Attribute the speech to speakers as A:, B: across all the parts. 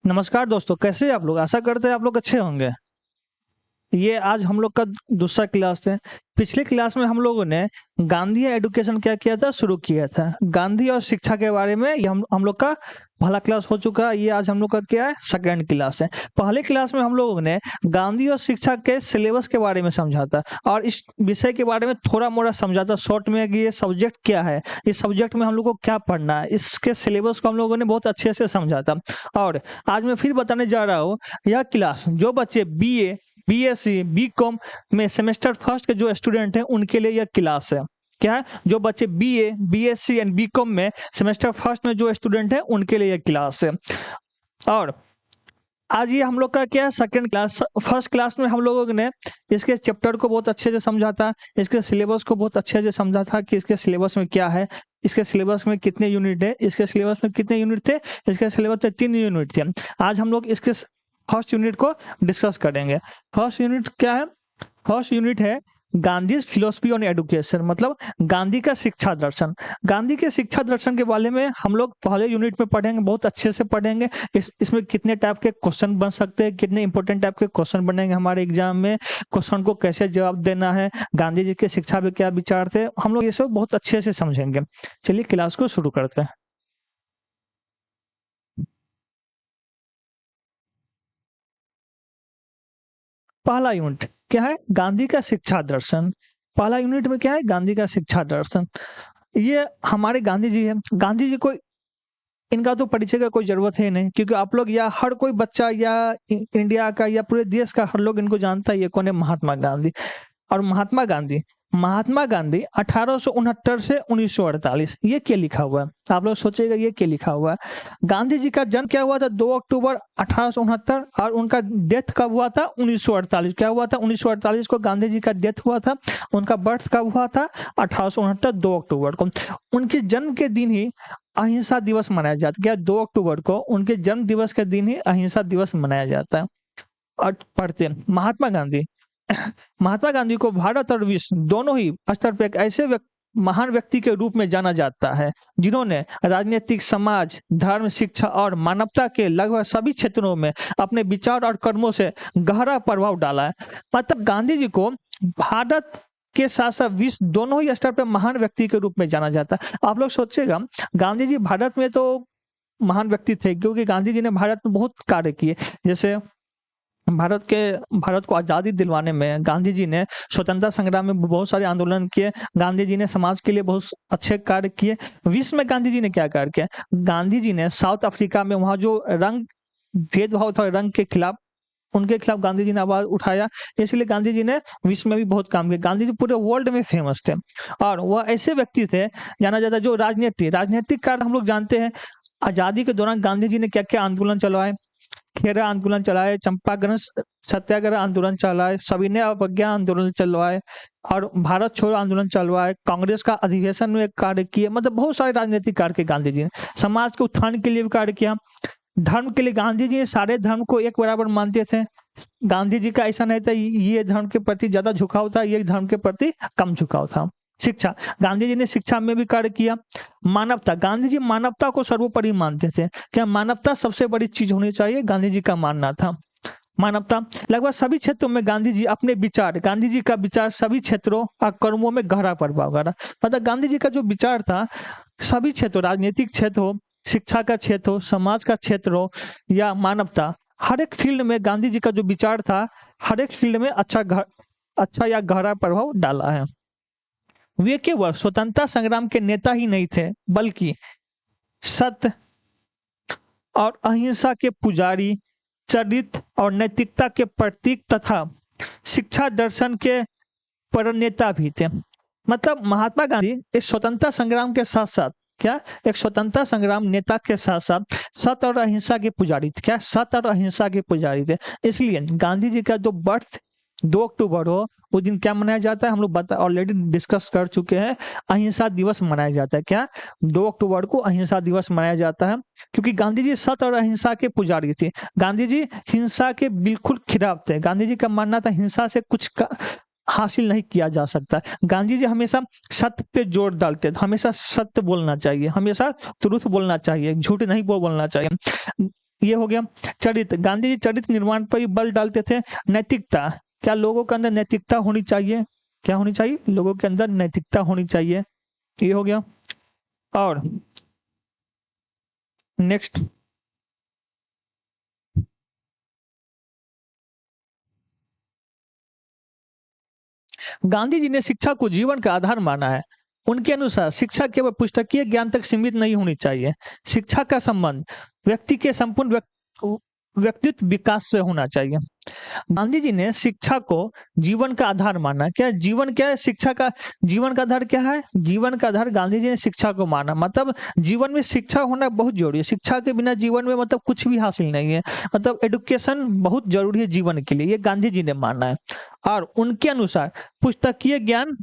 A: नमस्कार दोस्तों, कैसे हैं आप लोग। आशा करते हैं आप लोग अच्छे होंगे। ये आज हम लोग का दूसरा क्लास है। पिछले क्लास में हम लोगों ने गांधी एडुकेशन क्या किया था, शुरू किया था। गांधी और शिक्षा के बारे में ये हम लोग का पहला क्लास हो चुका है। ये आज हम लोग का क्या है, सेकंड क्लास है। पहले क्लास में हम लोगों ने गांधी और शिक्षा के सिलेबस के बारे में समझा था और इस विषय के बारे में थोड़ा मोड़ा समझा था शॉर्ट में कि ये सब्जेक्ट क्या है, इस सब्जेक्ट में हम लोग को क्या पढ़ना है, इसके सिलेबस को हम लोगों ने बहुत अच्छे से समझा था। और आज मैं फिर बताने जा रहा हूँ, यह क्लास जो बच्चे बीए, बीएससी, बीकॉम में सेमेस्टर फर्स्ट के जो स्टूडेंट हैं उनके लिए यह क्लास है। क्या है, जो बच्चे बीए, बीएससी एंड बीकॉम में सेमेस्टर फर्स्ट में जो स्टूडेंट हैं उनके लिए यह क्लास है। और आज ये हम लोग का क्या है, सेकंड क्लास। फर्स्ट क्लास में हम लोगों ने इसके चैप्टर को बहुत अच्छे से समझा था, इसके सिलेबस को बहुत अच्छे से समझा था कि इसके सिलेबस में क्या है, इसके सिलेबस में कितने यूनिट है, इसके सिलेबस में कितने यूनिट थे। इसके सिलेबस में 3 यूनिट थे। आज हम लोग इसके फर्स्ट यूनिट को डिस्कस करेंगे। फर्स्ट यूनिट क्या है? फर्स्ट यूनिट है गांधी फिलोसफी ऑन एडुकेशन, मतलब गांधी का शिक्षा दर्शन। गांधी के शिक्षा दर्शन के बारे में हम लोग पहले यूनिट में पढ़ेंगे, बहुत अच्छे से पढ़ेंगे। इसमें कितने टाइप के क्वेश्चन बन सकते हैं, कितने इंपॉर्टेंट टाइप के क्वेश्चन बनेंगे हमारे एग्जाम में, क्वेश्चन को कैसे जवाब देना है, गांधी जी के शिक्षा पे क्या विचार थे, हम लोग ये सब बहुत अच्छे से समझेंगे। चलिए क्लास को शुरू करते हैं। पहला यूनिट क्या है, गांधी का शिक्षा दर्शन। पहला यूनिट में क्या है, गांधी का शिक्षा दर्शन। ये हमारे गांधी जी हैं। गांधी जी को इनका तो परिचय का कोई जरूरत है नहीं, क्योंकि आप लोग या हर कोई बच्चा या इंडिया का या पूरे देश का हर लोग इनको जानता है। ये कौन है? महात्मा गांधी। और महात्मा गांधी 1869 से 1948, ये क्या लिखा हुआ है? आप लोग सोचेगा ये क्या लिखा हुआ है। गांधी जी का जन्म क्या हुआ था? 2 अक्टूबर 1869। और उनका डेथ कब हुआ था? 1948। क्या हुआ था? 1948 को गांधी जी का डेथ हुआ था। उनका बर्थ कब हुआ था? 1869 2 अक्टूबर को। उनके जन्म के दिन ही अहिंसा दिवस मनाया जाता है। क्या? 2 अक्टूबर को उनके जन्म दिवस के दिन ही अहिंसा दिवस मनाया जाता है। और पढ़ते हैं महात्मा गांधी को भारत और विश्व दोनों ही स्तर पर एक ऐसे महान व्यक्ति के रूप में जाना जाता है जिन्होंने राजनीतिक, समाज, धर्म, शिक्षा और मानवता के लगभग सभी क्षेत्रों में अपने विचार और कर्मों से गहरा प्रभाव डाला है। मतलब गांधी जी को भारत के साथ साथ विश्व दोनों ही स्तर पर महान व्यक्ति के रूप में जाना जाता है। आप लोग सोचिएगा, गांधी जी भारत में तो महान व्यक्ति थे क्योंकि गांधी जी ने भारत में बहुत कार्य किए। जैसे भारत को आजादी दिलवाने में गांधी जी ने स्वतंत्रता संग्राम में बहुत सारे आंदोलन किए। गांधी जी ने समाज के लिए बहुत अच्छे कार्य किए। विश्व में गांधी जी ने क्या कार्य किया? गांधी जी ने साउथ अफ्रीका में वहां जो रंग भेदभाव था, रंग के खिलाफ, उनके खिलाफ गांधी जी ने आवाज उठाया। इसलिए गांधी जी ने विश्व में भी बहुत काम किया। गांधी जी पूरे वर्ल्ड में फेमस थे। और वह ऐसे व्यक्ति थे जाना जाता जो राजनीतिक कार्य हम लोग जानते हैं। आजादी के दौरान गांधी जी ने क्या क्या आंदोलन चलवाए? खेरा आंदोलन चलाए, चंपारण सत्याग्रह आंदोलन चलाए, सविनय अवज्ञा आंदोलन चलवाए और भारत छोड़ो आंदोलन चलवाए, कांग्रेस का अधिवेशन में कार्य किए। मतलब बहुत सारे राजनीतिक कार्य किए गांधी जी ने। समाज के उत्थान के लिए भी कार्य किया। धर्म के लिए गांधी जी सारे धर्म को एक बराबर मानते थे। गांधी जी का ऐसा नहीं था ये धर्म के प्रति ज्यादा झुकाव था, ये धर्म के प्रति कम झुकाव था। शिक्षा, गांधी जी ने शिक्षा में भी कार्य किया। मानवता, गांधी जी मानवता को सर्वोपरि मानते थे। क्या मानवता सबसे बड़ी चीज होनी चाहिए, गांधी जी का मानना था। मानवता, लगभग सभी क्षेत्रों में गांधी जी का विचार सभी क्षेत्रों और कर्मों में गहरा प्रभाव करा। मतलब गांधी जी का जो विचार था सभी क्षेत्रों, राजनीतिक क्षेत्र हो, शिक्षा का क्षेत्र हो, समाज का क्षेत्र हो या मानवता, हर एक फील्ड में गांधी जी का जो विचार था हर एक फील्ड में अच्छा या गहरा प्रभाव डाला है। वे केवल स्वतंत्रता संग्राम के नेता ही नहीं थे बल्कि सत्य और अहिंसा के पुजारी, चरित्र और नैतिकता के प्रतीक तथा शिक्षा दर्शन के प्रणेता भी थे। मतलब महात्मा गांधी एक स्वतंत्रता संग्राम के साथ साथ एक स्वतंत्रता संग्राम नेता के साथ साथ सत्य और अहिंसा के पुजारी थे। सत्य और अहिंसा के पुजारी थे। इसलिए गांधी जी का जो बर्थ 2 अक्टूबर हो उस दिन क्या मनाया जाता है, हम लोग ऑलरेडी डिस्कस कर चुके हैं, अहिंसा दिवस मनाया जाता है। क्या? 2 अक्टूबर को अहिंसा दिवस मनाया जाता है क्योंकि गांधी जी सत्य और अहिंसा के पुजारी थे। गांधी जी हिंसा के बिल्कुल खिलाफ थे। गांधी जी का मानना था हिंसा से कुछ हासिल नहीं किया जा सकता। गांधी जी हमेशा सत्य पे जोर डालते थे। हमेशा सत्य बोलना चाहिए, हमेशा ट्रुथ बोलना चाहिए, झूठ नहीं बोलना चाहिए। ये हो गया चरित्र। गांधी जी चरित्र निर्माण पर भी बल डालते थे। नैतिकता, क्या लोगों के अंदर नैतिकता होनी चाहिए? क्या होनी चाहिए? लोगों के अंदर नैतिकता होनी चाहिए। ये हो गया। और नेक्स्ट, गांधी जी ने शिक्षा को जीवन का आधार माना है। उनके अनुसार शिक्षा केवल पुस्तकीय ज्ञान तक सीमित नहीं होनी चाहिए। शिक्षा का संबंध व्यक्ति के संपूर्ण व्यक्तित्व विकास से होना चाहिए। गांधी जी ने शिक्षा को जीवन का आधार माना। क्या जीवन क्या है? शिक्षा का जीवन का आधार क्या है? जीवन का आधार गांधी जी ने शिक्षा को माना। मतलब जीवन में शिक्षा होना बहुत जरूरी है। शिक्षा के बिना जीवन में मतलब कुछ भी हासिल नहीं है। मतलब एडुकेशन बहुत जरूरी है जीवन के लिए, ये गांधी जी ने माना है। और उनके अनुसार पुस्तकीय ज्ञान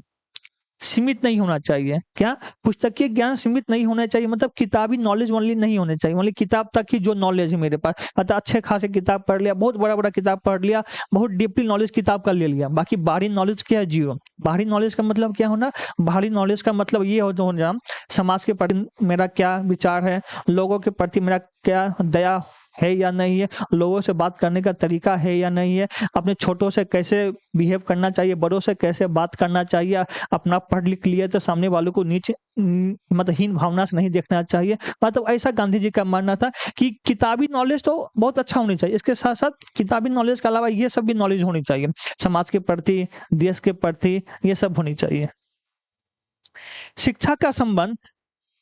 A: सीमित नहीं होना चाहिए। क्या? पुस्तकीय ज्ञान सीमित नहीं होना चाहिए, मतलब किताबी नॉलेज ओनली नहीं होने चाहिए। मतलब किताब तक ही जो नॉलेज है मेरे पास, मतलब अच्छे खासे किताब पढ़ लिया, बहुत बड़ा बड़ा किताब पढ़ लिया, बहुत डीपली नॉलेज किताब का ले लिया, बाकी बाहरी नॉलेज क्या है? जीरो। बाहरी नॉलेज का मतलब क्या होना? बाहरी नॉलेज का मतलब ये होना समाज के प्रति मेरा क्या विचार है, लोगों के प्रति मेरा क्या दया है या नहीं है, लोगों से बात करने का तरीका है या नहीं है, अपने छोटों से कैसे बिहेव करना चाहिए, बड़ों से कैसे बात करना चाहिए, अपना पढ़ लिख लिया तो सामने वालों को नीचे मतलब हीन भावना से नहीं देखना चाहिए। मतलब ऐसा गांधी जी का मानना था कि किताबी नॉलेज तो बहुत अच्छा होनी चाहिए, इसके साथ साथ किताबी नॉलेज के अलावा ये सब भी नॉलेज होनी चाहिए, समाज के प्रति, देश के प्रति, ये सब होनी चाहिए। शिक्षा का संबंध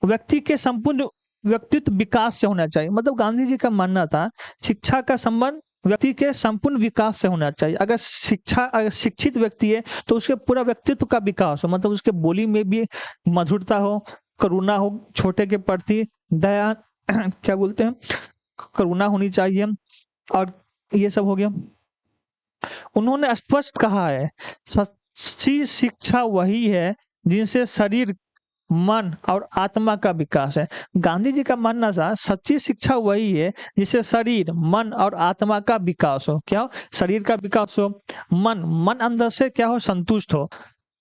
A: व्यक्ति के संपूर्ण व्यक्तित्व विकास से होना चाहिए। मतलब गांधी जी का मानना था शिक्षा का संबंध व्यक्ति के संपूर्ण विकास से होना चाहिए। अगर शिक्षित व्यक्ति है तो उसके पूरा व्यक्तित्व का विकास हो, मतलब उसके बोली में भी मधुरता हो, करुणा हो, छोटे के प्रति दया क्या बोलते हैं, करुणा होनी चाहिए। और ये सब हो गया। उन्होंने स्पष्ट कहा है, सच्ची शिक्षा वही है जिनसे शरीर, मन और आत्मा का विकास है। गांधी जी का मानना था सच्ची शिक्षा वही है जिससे शरीर, मन और आत्मा का विकास हो। क्या हो? शरीर का विकास हो, मन अंदर से क्या हो? संतुष्ट हो,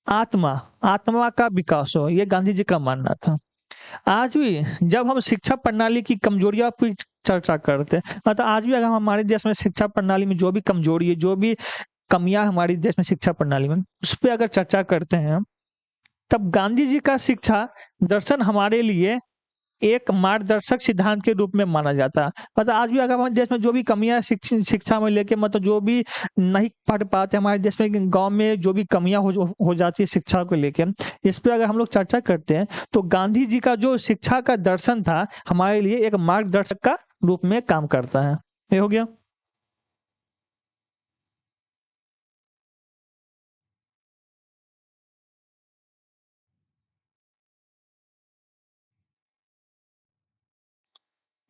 A: आत्मा, आत्मा का विकास हो। ये गांधी जी का मानना था। आज भी जब हम शिक्षा प्रणाली की कमजोरियों पर चर्चा करते हैं, मतलब आज भी अगर हम हमारे देश में शिक्षा प्रणाली में जो भी कमजोरी है, जो भी कमियां हमारे देश में शिक्षा प्रणाली में, उस पर अगर चर्चा करते हैं, तब गांधी जी का शिक्षा दर्शन हमारे लिए एक मार्गदर्शक सिद्धांत के रूप में माना जाता है। मतलब आज भी अगर हमारे देश में जो भी कमियां शिक्षा में लेके, मतलब जो भी नहीं पढ़ पाते हमारे देश में, गांव में जो भी कमियां हो जाती है शिक्षा को लेके, इस पे अगर हम लोग चर्चा करते हैं तो गांधी जी का जो शिक्षा का दर्शन था हमारे लिए एक मार्गदर्शक का रूप में काम करता है। ये हो गया।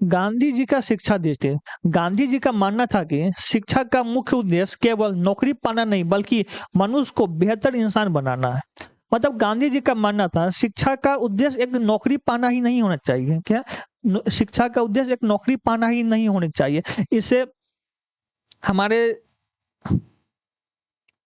A: गांधी जी का शिक्षा दृष्टि, गांधी जी का मानना था कि शिक्षा का मुख्य उद्देश्य केवल नौकरी पाना नहीं बल्कि मनुष्य को बेहतर इंसान बनाना है। मतलब गांधी जी का मानना था शिक्षा का उद्देश्य एक नौकरी पाना ही नहीं होना चाहिए। क्या? शिक्षा का उद्देश्य एक नौकरी पाना ही नहीं होना चाहिए। इससे हमारे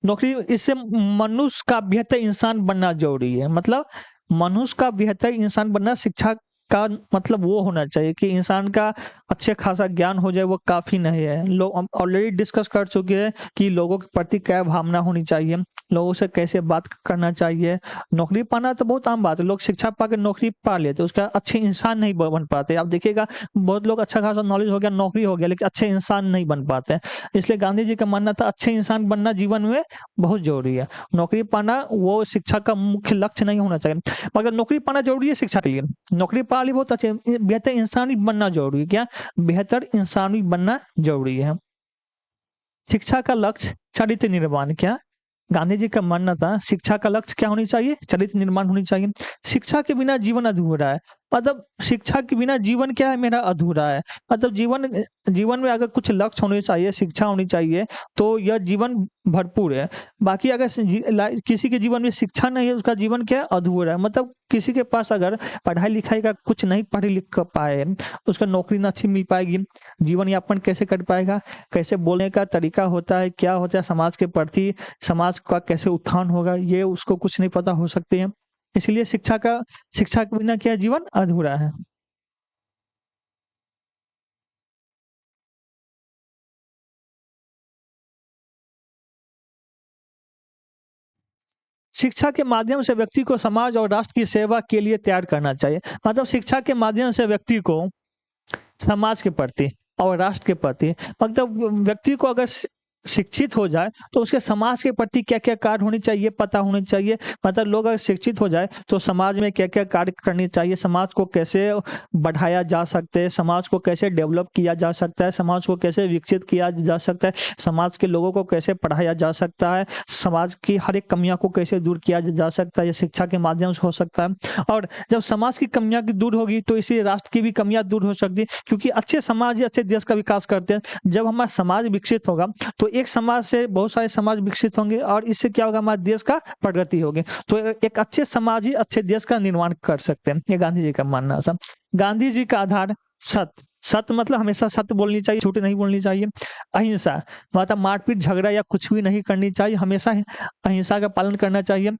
A: नौकरी, इससे मनुष्य का बेहतर इंसान बनना जरूरी है। मतलब मनुष्य का बेहतर इंसान बनना, शिक्षा का मतलब वो होना चाहिए कि इंसान का अच्छे खासा ज्ञान हो जाए, वो काफी नहीं है। लोग हम ऑलरेडी डिस्कस कर चुके हैं कि लोगों के प्रति क्या भावना होनी चाहिए, लोगों से कैसे बात करना चाहिए। नौकरी पाना तो बहुत आम बात है, लोग शिक्षा पा के नौकरी पा लेते, उसका अच्छे इंसान नहीं बन पाते। आप देखिएगा बहुत लोग अच्छा खासा नॉलेज हो गया, नौकरी हो गया, लेकिन अच्छे इंसान नहीं बन पाते। इसलिए गांधी जी का मानना था अच्छे इंसान बनना जीवन में बहुत जरूरी है। नौकरी पाना वो शिक्षा का मुख्य लक्ष्य नहीं होना चाहिए, मगर नौकरी पाना जरूरी है शिक्षा के लिए। नौकरी पा ली बहुत अच्छे, बेहतर इंसान भी बनना जरूरी है। क्या? बेहतर इंसान भी बनना जरूरी है। शिक्षा का लक्ष्य चरित्र निर्माण। क्या? गांधी जी का मानना था शिक्षा का लक्ष्य क्या होनी चाहिए? चरित्र निर्माण होनी चाहिए। शिक्षा के बिना जीवन अधूरा है। मतलब शिक्षा के बिना जीवन क्या है? मेरा अधूरा है। मतलब जीवन में अगर कुछ लक्ष्य होने चाहिए, शिक्षा होनी चाहिए, तो यह जीवन भरपूर है। बाकी अगर किसी के जीवन में शिक्षा नहीं है, उसका जीवन क्या है? अधूरा है। मतलब किसी के पास अगर पढ़ाई लिखाई का कुछ नहीं पढ़ लिख कर पाए, उसका नौकरी ना अच्छी मिल पाएगी, जीवन यापन कैसे कर पाएगा, कैसे बोलने का तरीका होता है, क्या होता है समाज के प्रति, समाज का कैसे उत्थान होगा, ये उसको कुछ नहीं पता हो सकते हैं। इसलिए शिक्षा के बिना क्या जीवन अधूरा है। शिक्षा के माध्यम से व्यक्ति को समाज और राष्ट्र की सेवा के लिए तैयार करना चाहिए। मतलब शिक्षा के माध्यम से व्यक्ति को समाज के प्रति और राष्ट्र के प्रति, मतलब व्यक्ति को अगर शिक्षित हो जाए तो उसके समाज के प्रति क्या क्या कार्य होने चाहिए पता होने चाहिए। मतलब लोग अगर शिक्षित हो जाए तो समाज में क्या क्या कार्य करने चाहिए, समाज को कैसे बढ़ाया जा सकता है, समाज को कैसे डेवलप किया जा सकता है, समाज को कैसे विकसित किया जा सकता है, समाज के लोगों को कैसे पढ़ाया जा सकता है, समाज की हर एक कमियां को कैसे दूर किया जा सकता है, ये शिक्षा के माध्यम से हो सकता है। और जब समाज की कमियां दूर होगी तो इसी राष्ट्र की भी कमियां दूर हो सकती है, क्योंकि अच्छे समाज ही अच्छे देश का विकास करते हैं। जब हमारा समाज विकसित होगा तो एक समाज से बहुत सारे समाज विकसित होंगे और इससे क्या होगा, हमारे देश का प्रगति होगी। तो एक अच्छे समाज ही अच्छे देश का निर्माण कर सकते हैं, ये गांधी जी का मानना था। गांधी जी का आधार सत्य, सत्य मतलब हमेशा सत्य बोलनी चाहिए, झूठ नहीं बोलनी चाहिए। अहिंसा मतलब मारपीट झगड़ा या कुछ भी नहीं करनी चाहिए, हमेशा अहिंसा का पालन करना चाहिए।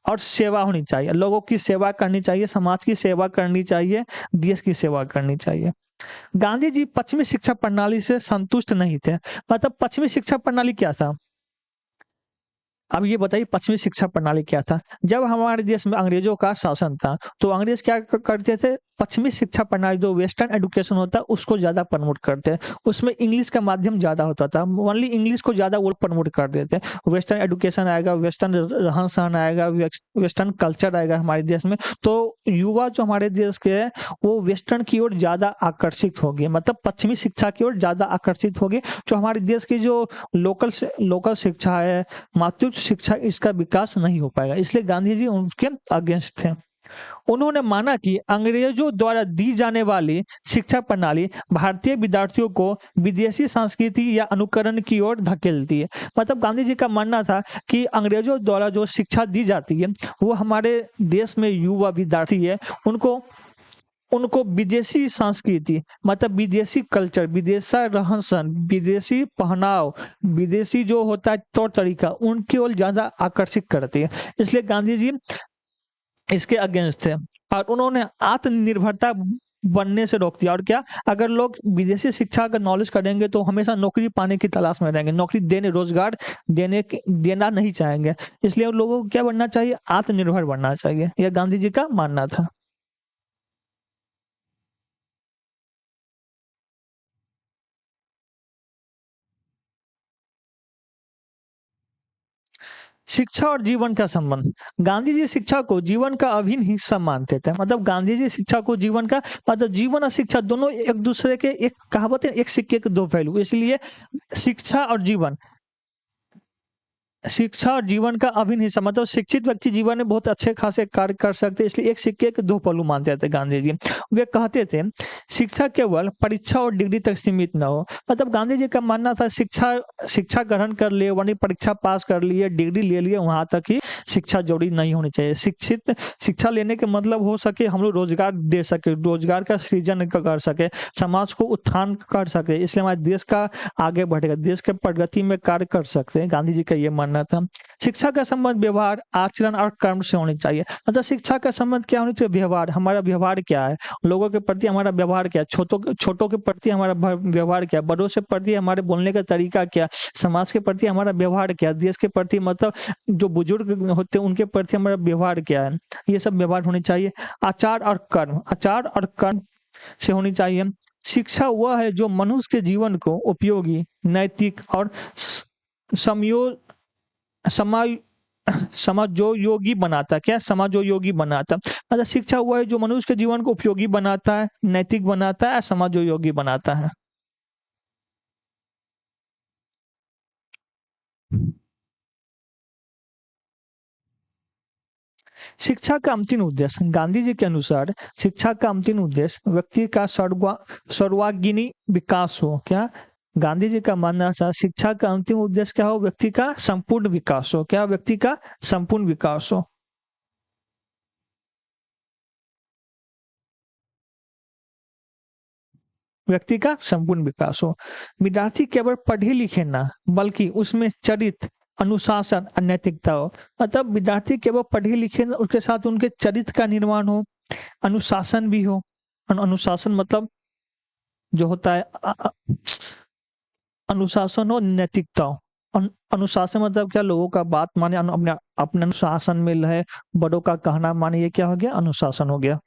A: और सेवा होनी चाहिए, लोगों की सेवा करनी चाहिए, समाज की सेवा करनी चाहिए, देश की सेवा करनी चाहिए। गांधी जी पश्चिमी शिक्षा प्रणाली से संतुष्ट नहीं थे। मतलब पश्चिमी शिक्षा प्रणाली क्या था, अब ये बताइए पश्चिमी शिक्षा प्रणाली क्या था। जब हमारे देश में अंग्रेजों का शासन था तो अंग्रेज क्या करते थे, पश्चिमी शिक्षा प्रणाली जो वेस्टर्न एजुकेशन होता है उसको ज्यादा प्रमोट करते हैं, उसमें इंग्लिश का माध्यम ज्यादा होता था, ओनली इंग्लिश को ज्यादा वो प्रमोट कर देते हैं। वेस्टर्न एजुकेशन आएगा, वेस्टर्न रहन सहन आएगा, वेस्टर्न कल्चर आएगा हमारे देश में, तो युवा जो हमारे देश के है वो वेस्टर्न की ओर ज्यादा आकर्षित हो गए, मतलब पश्चिमी शिक्षा की ओर ज्यादा आकर्षित हो गए। जो हमारे देश की जो लोकल शिक्षा है, मातृत्व शिक्षा, इसका विकास नहीं हो पाएगा, इसलिए गांधी जी उनके अगेंस्ट थे। उन्होंने माना कि अंग्रेजों द्वारा दी जाने वाली शिक्षा प्रणाली भारतीय विद्यार्थियों को विदेशी संस्कृति या अनुकरण की ओर धकेलती है। मतलब गांधी जी का मानना था कि अंग्रेजों द्वारा जो शिक्षा दी जाती है वो हमारे देश में युवा विद्यार्थी है उनको उनको विदेशी संस्कृति, मतलब विदेशी कल्चर, विदेशी रहन सहन, विदेशी पहनाव, विदेशी जो होता है तौर तरीका, उनकी ओर ज्यादा आकर्षित करती है। इसलिए गांधी जी इसके अगेंस्ट थे और उन्होंने आत्मनिर्भरता बनने से रोक दिया। और क्या, अगर लोग विदेशी शिक्षा का नॉलेज करेंगे तो हमेशा नौकरी पाने की तलाश में रहेंगे, नौकरी देने, रोजगार देना नहीं चाहेंगे। इसलिए उन लोगों को क्या बनना चाहिए, आत्मनिर्भर बनना चाहिए, यह गांधी जी का मानना था। शिक्षा और जीवन का संबंध, गांधी जी शिक्षा को जीवन का अभिन्न हिस्सा मानते थे। मतलब गांधी जी शिक्षा को जीवन का, मतलब जीवन और शिक्षा दोनों एक दूसरे के, एक कहावत है एक सिक्के के दो पहलू, इसलिए शिक्षा और जीवन, शिक्षा और जीवन का अभिन्न हिस्सा, मतलब शिक्षित व्यक्ति जीवन में बहुत अच्छे खासे कार्य कर सकते हैं, इसलिए एक सिक्के के दो पहलू मानते थे गांधी जी। वे कहते थे शिक्षा केवल परीक्षा और डिग्री तक सीमित न हो। मतलब गांधी जी का मानना था शिक्षा शिक्षा ग्रहण कर लिए, वही परीक्षा पास कर लिए, डिग्री ले लिए, वहां तक ही शिक्षा जरूरी नहीं होनी चाहिए। शिक्षित शिक्षा लेने के मतलब हो सके हम लोग रोजगार दे सके, रोजगार का सृजन कर सके, समाज को उत्थान कर सके, इसलिए हमारे देश का आगे बढ़ेगा, देश के प्रगति में कार्य कर सकते हैं। गांधी जी का ये मानना था। शिक्षा का संबंध व्यवहार, आचरण और कर्म से होनी चाहिए। मतलब शिक्षा का संबंध क्या होनी चाहिए, व्यवहार, हमारा व्यवहार क्या है, लोगों के प्रति हमारा व्यवहार क्या है, छोटों के प्रति हमारा व्यवहार क्या है, बड़ों से प्रति हमारे बोलने का तरीका क्या, समाज के प्रति हमारा व्यवहार क्या, देश के प्रति, मतलब जो बुजुर्ग होते हैं उनके प्रति हमारा व्यवहार क्या है, ये सब व्यवहार होनी चाहिए। आचार और कर्म, आचार और कर्म से होनी चाहिए। शिक्षा वह है जो मनुष्य के जीवन को उपयोगी, नैतिक और समयो समाज समाजोयोगी बनाता है। क्या, समाजोयोगी बनाता, मतलब शिक्षा वह है जो मनुष्य के जीवन को उपयोगी बनाता है, नैतिक बनाता है, समाजोयोगी बनाता है। शिक्षा का अंतिम उद्देश्य, गांधी जी के अनुसार शिक्षा का अंतिम उद्देश्य व्यक्ति का सर्वांगीण विकास हो। क्या, गांधी जी का मानना था शिक्षा का अंतिम उद्देश्य क्या हो, व्यक्ति का संपूर्ण विकास हो। क्या, व्यक्ति का संपूर्ण विकास हो। व्यक्ति का संपूर्ण विकास हो। विद्यार्थी केवल पढ़े लिखे ना, बल्कि उसमें चरित्र, अनुशासन और नैतिकता हो। मतलब विद्यार्थी केवल पढ़े लिखे ना, उसके साथ उनके चरित्र का निर्माण हो, अनुशासन भी हो। अनुशासन मतलब जो होता है अनुशासन हो, नैतिकता हो। अनुशासन मतलब क्या, लोगों का बात माने, अपने अपने अनुशासन में रहे, बड़ों का कहना माने, ये क्या हो गया, अनुशासन हो गया।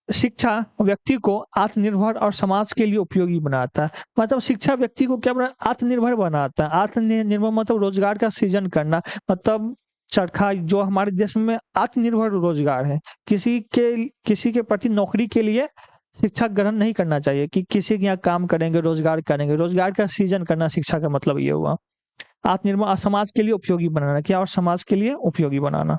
A: शिक्षा व्यक्ति को आत्मनिर्भर और समाज के लिए उपयोगी बनाता है। मतलब शिक्षा व्यक्ति को क्या बना, आत्मनिर्भर बनाता है। आत्मनिर्भर मतलब रोजगार का सृजन करना, मतलब चरखा जो हमारे देश में आत्मनिर्भर रोजगार है। किसी के प्रति नौकरी के लिए शिक्षा ग्रहण नहीं करना चाहिए कि किसी के यहाँ काम करेंगे, रोजगार करेंगे। रोजगार का सृजन करना शिक्षा का मतलब ये हुआ। आत्मनिर्भर और समाज के लिए उपयोगी बनाना, क्या, और समाज के लिए उपयोगी बनाना।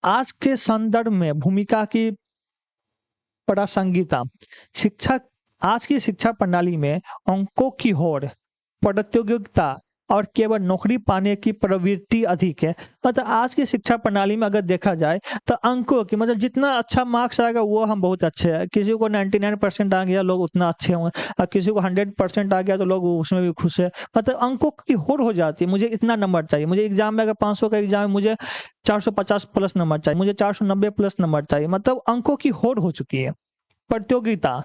A: आज के संदर्भ में भूमिका की प्रासंगिकता। शिक्षा आज की शिक्षा प्रणाली में अंकों की होड़, प्रतियोगिता और केवल नौकरी पाने की प्रवृत्ति अधिक है। मतलब आज की शिक्षा प्रणाली में अगर देखा जाए तो अंकों की, मतलब जितना अच्छा मार्क्स आएगा वो हम बहुत अच्छे हैं। किसी को 99% आ गया, लोग उतना अच्छे होंगे, और किसी को 100% आ गया तो लोग उसमें भी खुश है। मतलब अंकों की होड़ हो जाती है, मुझे इतना नंबर चाहिए, मुझे एग्जाम में अगर 500 का एग्जाम है, मुझे 450 प्लस नंबर चाहिए, मुझे 490 प्लस नंबर चाहिए। मतलब अंकों की होड़ हो चुकी है। प्रतियोगिता,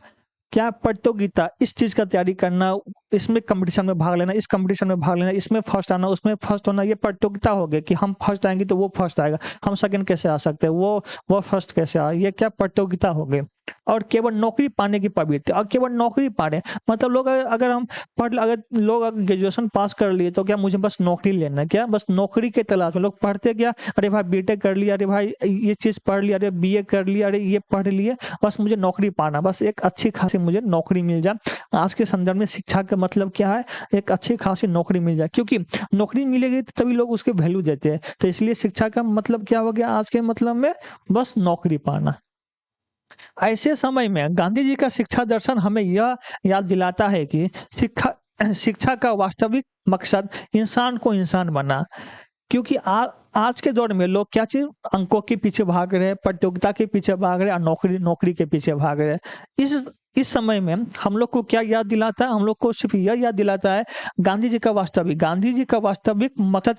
A: क्या, प्रतियोगिता, इस चीज का तैयारी करना, इसमें कंपटीशन में भाग लेना, इस कंपटीशन में भाग लेना, इसमें फर्स्ट आना, उसमें फर्स्ट होना, ये प्रतियोगिता हो गई कि हम फर्स्ट आएंगे तो वो फर्स्ट आएगा, हम सेकंड कैसे आ सकते हैं, वो फर्स्ट कैसे आ, ये क्या, प्रतियोगिता हो गई। और केवल नौकरी पाने की प्रवृत्ति, और केवल नौकरी पाने मतलब लोग अगर हम अगर लोग अगर ग्रेजुएशन पास कर लिए तो क्या, मुझे बस नौकरी लेना है, क्या, बस नौकरी के तलाश में लोग पढ़ते क्या, अरे भाई बीटेक कर लिया, अरे भाई ये चीज पढ़ लिया, अरे बीए कर लिया, अरे ये पढ़ लिए, बस मुझे नौकरी पाना, बस एक अच्छी खासी मुझे नौकरी मिल जाए। आज के संदर्भ में शिक्षा का मतलब क्या है, एक अच्छी खासी नौकरी मिल जाए, क्योंकि नौकरी मिलेगी तो तभी लोग उसके वैल्यू देते हैं। तो इसलिए शिक्षा का मतलब क्या हो गया आज के मतलब में, बस नौकरी पाना। ऐसे समय में गांधी जी का शिक्षा दर्शन हमें यह याद दिलाता है कि शिक्षा का वास्तविक मकसद इंसान को इंसान बना। क्योंकि आज के दौर में लोग क्या चीज, अंकों के पीछे भाग रहे हैं, प्रतियोगिता के पीछे भाग रहे हैं, और नौकरी के पीछे भाग रहे हैं। इस समय में हम लोग को क्या याद दिलाता है, हम लोग को सिर्फ यह याद दिलाता है गांधी जी का वास्तविक मकसद,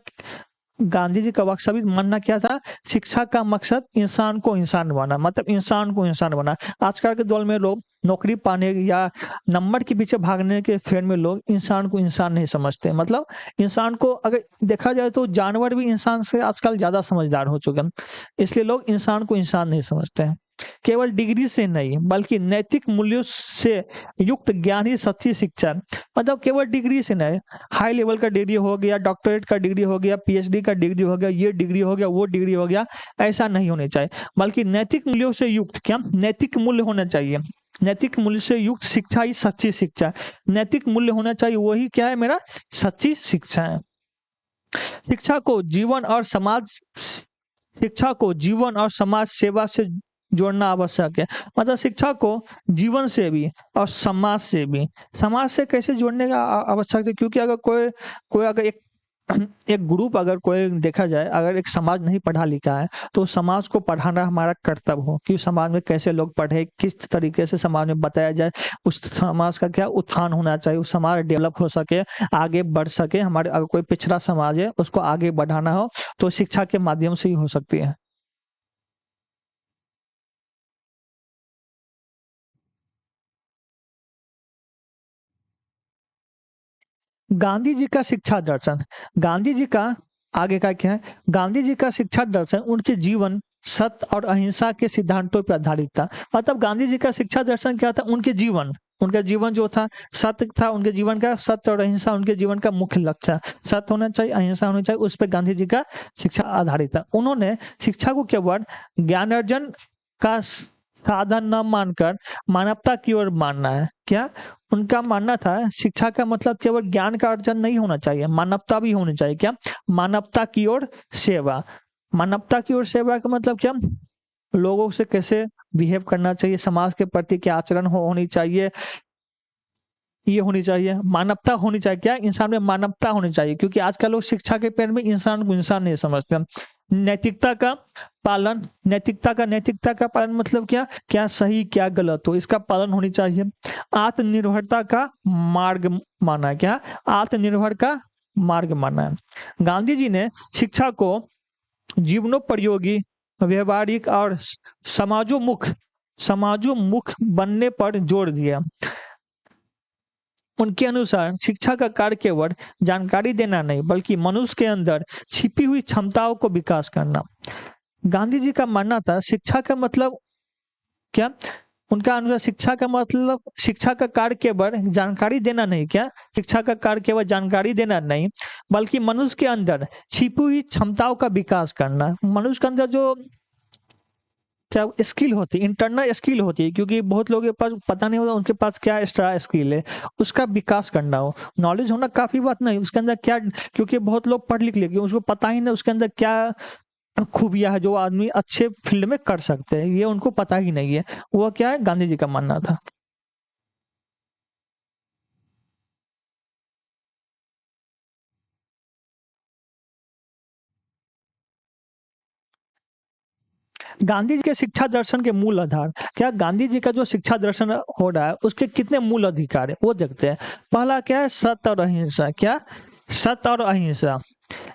A: गांधी जी का वास्तविक मानना क्या था, शिक्षा का मकसद इंसान को इंसान बनाना, मतलब इंसान को इंसान बनाना। आजकल के दौर में लोग नौकरी पाने या नंबर के पीछे भागने के फेर में लोग इंसान को इंसान नहीं समझते। मतलब इंसान को अगर देखा जाए तो जानवर भी इंसान से आजकल ज्यादा समझदार हो चुके हैं, इसलिए लोग इंसान को इंसान नहीं समझते हैं। केवल डिग्री से नहीं बल्कि नैतिक मूल्यों से युक्त ज्ञान ही सच्ची शिक्षा है। मतलब केवल डिग्री से नहीं, हाई लेवल का डिग्री हो गया, डॉक्टरेट का डिग्री हो गया, पीएचडी का डिग्री हो गया, ये डिग्री हो गया, वो डिग्री हो गया, ऐसा नहीं होने चाहिए। बल्कि नैतिक मूल्यों से युक्त, क्या, नैतिक मूल्य होना चाहिए। नैतिक मूल्य से युक्त शिक्षा ही सच्ची शिक्षा है। नैतिक मूल्य होना चाहिए, वही क्या है, मेरा सच्ची शिक्षा है। शिक्षा को जीवन और समाज शिक्षा को जीवन और समाज सेवा से जोड़ना आवश्यक है। मतलब शिक्षा को जीवन से भी और समाज से कैसे जोड़ने का आवश्यक है, क्योंकि अगर कोई अगर एक ग्रुप, अगर कोई देखा जाए, अगर एक समाज नहीं पढ़ा लिखा है तो समाज को पढ़ाना हमारा कर्तव्य हो कि समाज में कैसे लोग पढ़े, किस तरीके से समाज में बताया जाए, उस समाज का क्या उत्थान होना चाहिए, उस समाज डेवलप हो सके, आगे बढ़ सके। हमारे अगर कोई पिछड़ा समाज है उसको आगे बढ़ाना हो तो शिक्षा के माध्यम से ही हो सकती है। गांधी जी का शिक्षा दर्शन, गांधी जी का आगे का क्या है, गांधी जी का शिक्षा दर्शन उनके जीवन, सत्य और अहिंसा के सिद्धांतों पर आधारित था। मतलब गांधी जी का शिक्षा दर्शन क्या था, उनका जीवन जो था सत्य था, उनके जीवन का सत्य और अहिंसा उनके जीवन का मुख्य लक्ष्य था। सत्य होना चाहिए, अहिंसा होनी चाहिए, उस पर गांधी जी का शिक्षा आधारित था। उन्होंने शिक्षा को केवल ज्ञानार्जन का साधन न मानकर मानवता की ओर मानना है। क्या, उनका मानना था शिक्षा का मतलब केवल ज्ञान का अर्जन नहीं होना चाहिए, मानवता भी होनी चाहिए। क्या, मानवता की ओर सेवा। मानवता की ओर सेवा का मतलब क्या, लोगों से कैसे बिहेव करना चाहिए, समाज के प्रति क्या आचरण होनी चाहिए, ये होनी चाहिए, मानवता होनी चाहिए। क्या, इंसान में मानवता होनी चाहिए, क्योंकि आजकल लोग शिक्षा के पेड़ में इंसान को इंसान नहीं समझते। नैतिकता का पालन, नैतिकता का पालन मतलब क्या, क्या सही क्या गलत हो इसका पालन होनी चाहिए। आत्मनिर्भरता का मार्ग माना है। क्या, आत्मनिर्भर का मार्ग माना है। गांधी जी ने शिक्षा को जीवनोपयोगी व्यवहारिक और समाजोन्मुख बनने पर जोर दिया। उनके अनुसार शिक्षा का कार्य केवल जानकारी देना नहीं बल्कि मनुष्य के अंदर छिपी हुई क्षमताओं को विकास करना। गांधी जी का मानना था शिक्षा का मतलब क्या, उनका अनुसार शिक्षा का मतलब शिक्षा का कार्य केवल जानकारी देना नहीं, क्या शिक्षा का कार्य केवल जानकारी देना नहीं बल्कि मनुष्य के अंदर छिपी हुई क्षमताओं का विकास करना। मनुष्य के अंदर जो क्या स्किल होती है, इंटरनल स्किल होती है, क्योंकि बहुत लोगों के पास पता नहीं होता उनके पास क्या एक्स्ट्रा स्किल है, उसका विकास करना हो। नॉलेज होना काफी बात नहीं, उसके अंदर क्या, क्योंकि बहुत लोग पढ़ लिख लेते उसको पता ही नहीं उसके अंदर क्या खूबियां है जो आदमी अच्छे फील्ड में कर सकते हैं, ये उनको पता ही नहीं है। वो क्या है, गांधी जी का मानना था। गांधी जी के शिक्षा दर्शन के मूल आधार क्या, गांधी जी का जो शिक्षा दर्शन हो रहा है उसके कितने मूल अधिकार है वो देखते हैं। पहला क्या है, सत्य और अहिंसा। क्या, सत्य और अहिंसा।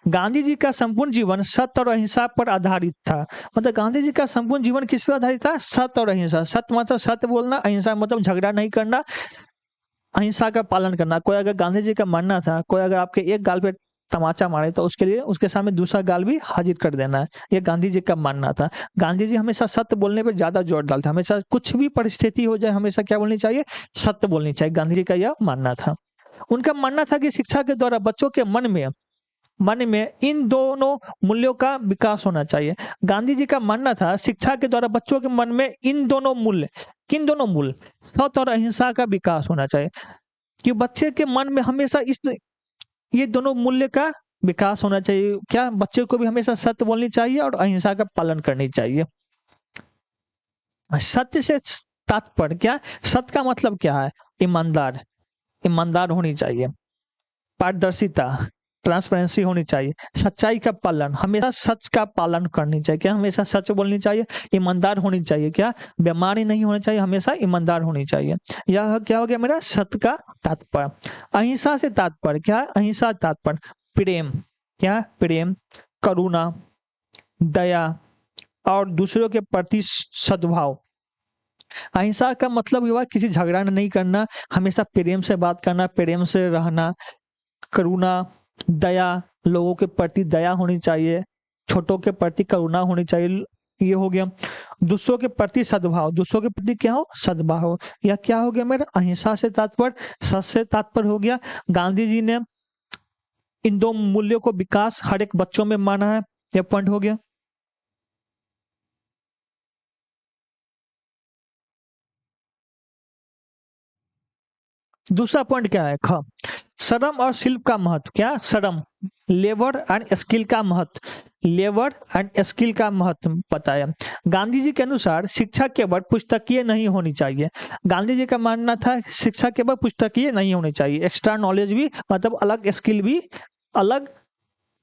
A: गांधी जी का संपूर्ण जीवन सत्य और अहिंसा पर आधारित था। मतलब गांधी जी का संपूर्ण जीवन किस पर आधारित था, सत्य और अहिंसा। सत्य मतलब सत्य बोलना, अहिंसा मतलब झगड़ा नहीं करना, अहिंसा का पालन करना। कोई अगर गांधी जी का मानना था कोई अगर आपके एक गाल पे तमाचा मारे तो उसके लिए उसके सामने दूसरा गाल भी हाजिर कर देना है, ये गांधी जी का मानना था। गांधी जी हमेशा सत्य बोलने पर ज्यादा जोर डालते, हमेशा कुछ भी परिस्थिति हो जाए हमेशा क्या बोलनी चाहिए, सत्य बोलनी चाहिए। गांधी जी का यह मानना था। उनका मानना था कि शिक्षा के द्वारा बच्चों के मन में इन दोनों मूल्यों का विकास होना चाहिए। गांधी जी का मानना था शिक्षा के द्वारा बच्चों के मन में इन दोनों मूल्य, किन दोनों मूल्य, सत्य और अहिंसा का विकास होना चाहिए। कि बच्चे के मन में हमेशा ये दोनों मूल्य का विकास होना चाहिए। क्या, बच्चे को भी हमेशा सत्य बोलनी चाहिए और अहिंसा का पालन करनी चाहिए। सत्य से तात्पर्य क्या, सत्य का मतलब क्या है, ईमानदार होनी चाहिए, पारदर्शिता, ट्रांसपेरेंसी होनी चाहिए, सच्चाई का पालन, हमेशा सच का पालन करनी चाहिए। क्या, हमेशा सच बोलनी चाहिए, ईमानदार होनी चाहिए। क्या, बेईमानी नहीं होनी चाहिए, हमेशा ईमानदार होनी चाहिए। यह क्या हो गया मेरा सत्य का तात्पर्य। अहिंसा से तात्पर्य क्या, अहिंसा तात्पर्य प्रेम। क्या, प्रेम, करुणा, दया और दूसरों के प्रति सद्भाव। अहिंसा का मतलब हुआ किसी झगड़ा नहीं करना, हमेशा प्रेम से बात करना, प्रेम से रहना, करुणा, दया, लोगों के प्रति दया होनी चाहिए, छोटों के प्रति करुणा होनी चाहिए, ये हो गया। दूसरों के प्रति सद्भाव, दूसरों के प्रति क्या हो, सद्भाव। यह क्या हो गया मेरा, अहिंसा से तात्पर्य, सत्य से तात्पर्य हो गया। गांधी जी ने इन दो मूल्यों को विकास हर एक बच्चों में माना है, यह पॉइंट हो गया। दूसरा पॉइंट क्या है, ख, श्रम और शिल्प का महत्व। क्या, श्रम, लेबर एंड स्किल का महत्व, लेबर एंड स्किल का महत्व बताया। गांधी जी के अनुसार शिक्षा केवल पुस्तकीय नहीं होनी चाहिए। गांधी जी का मानना था शिक्षा केवल पुस्तकीय नहीं होनी चाहिए, एक्स्ट्रा नॉलेज भी, मतलब अलग स्किल भी, अलग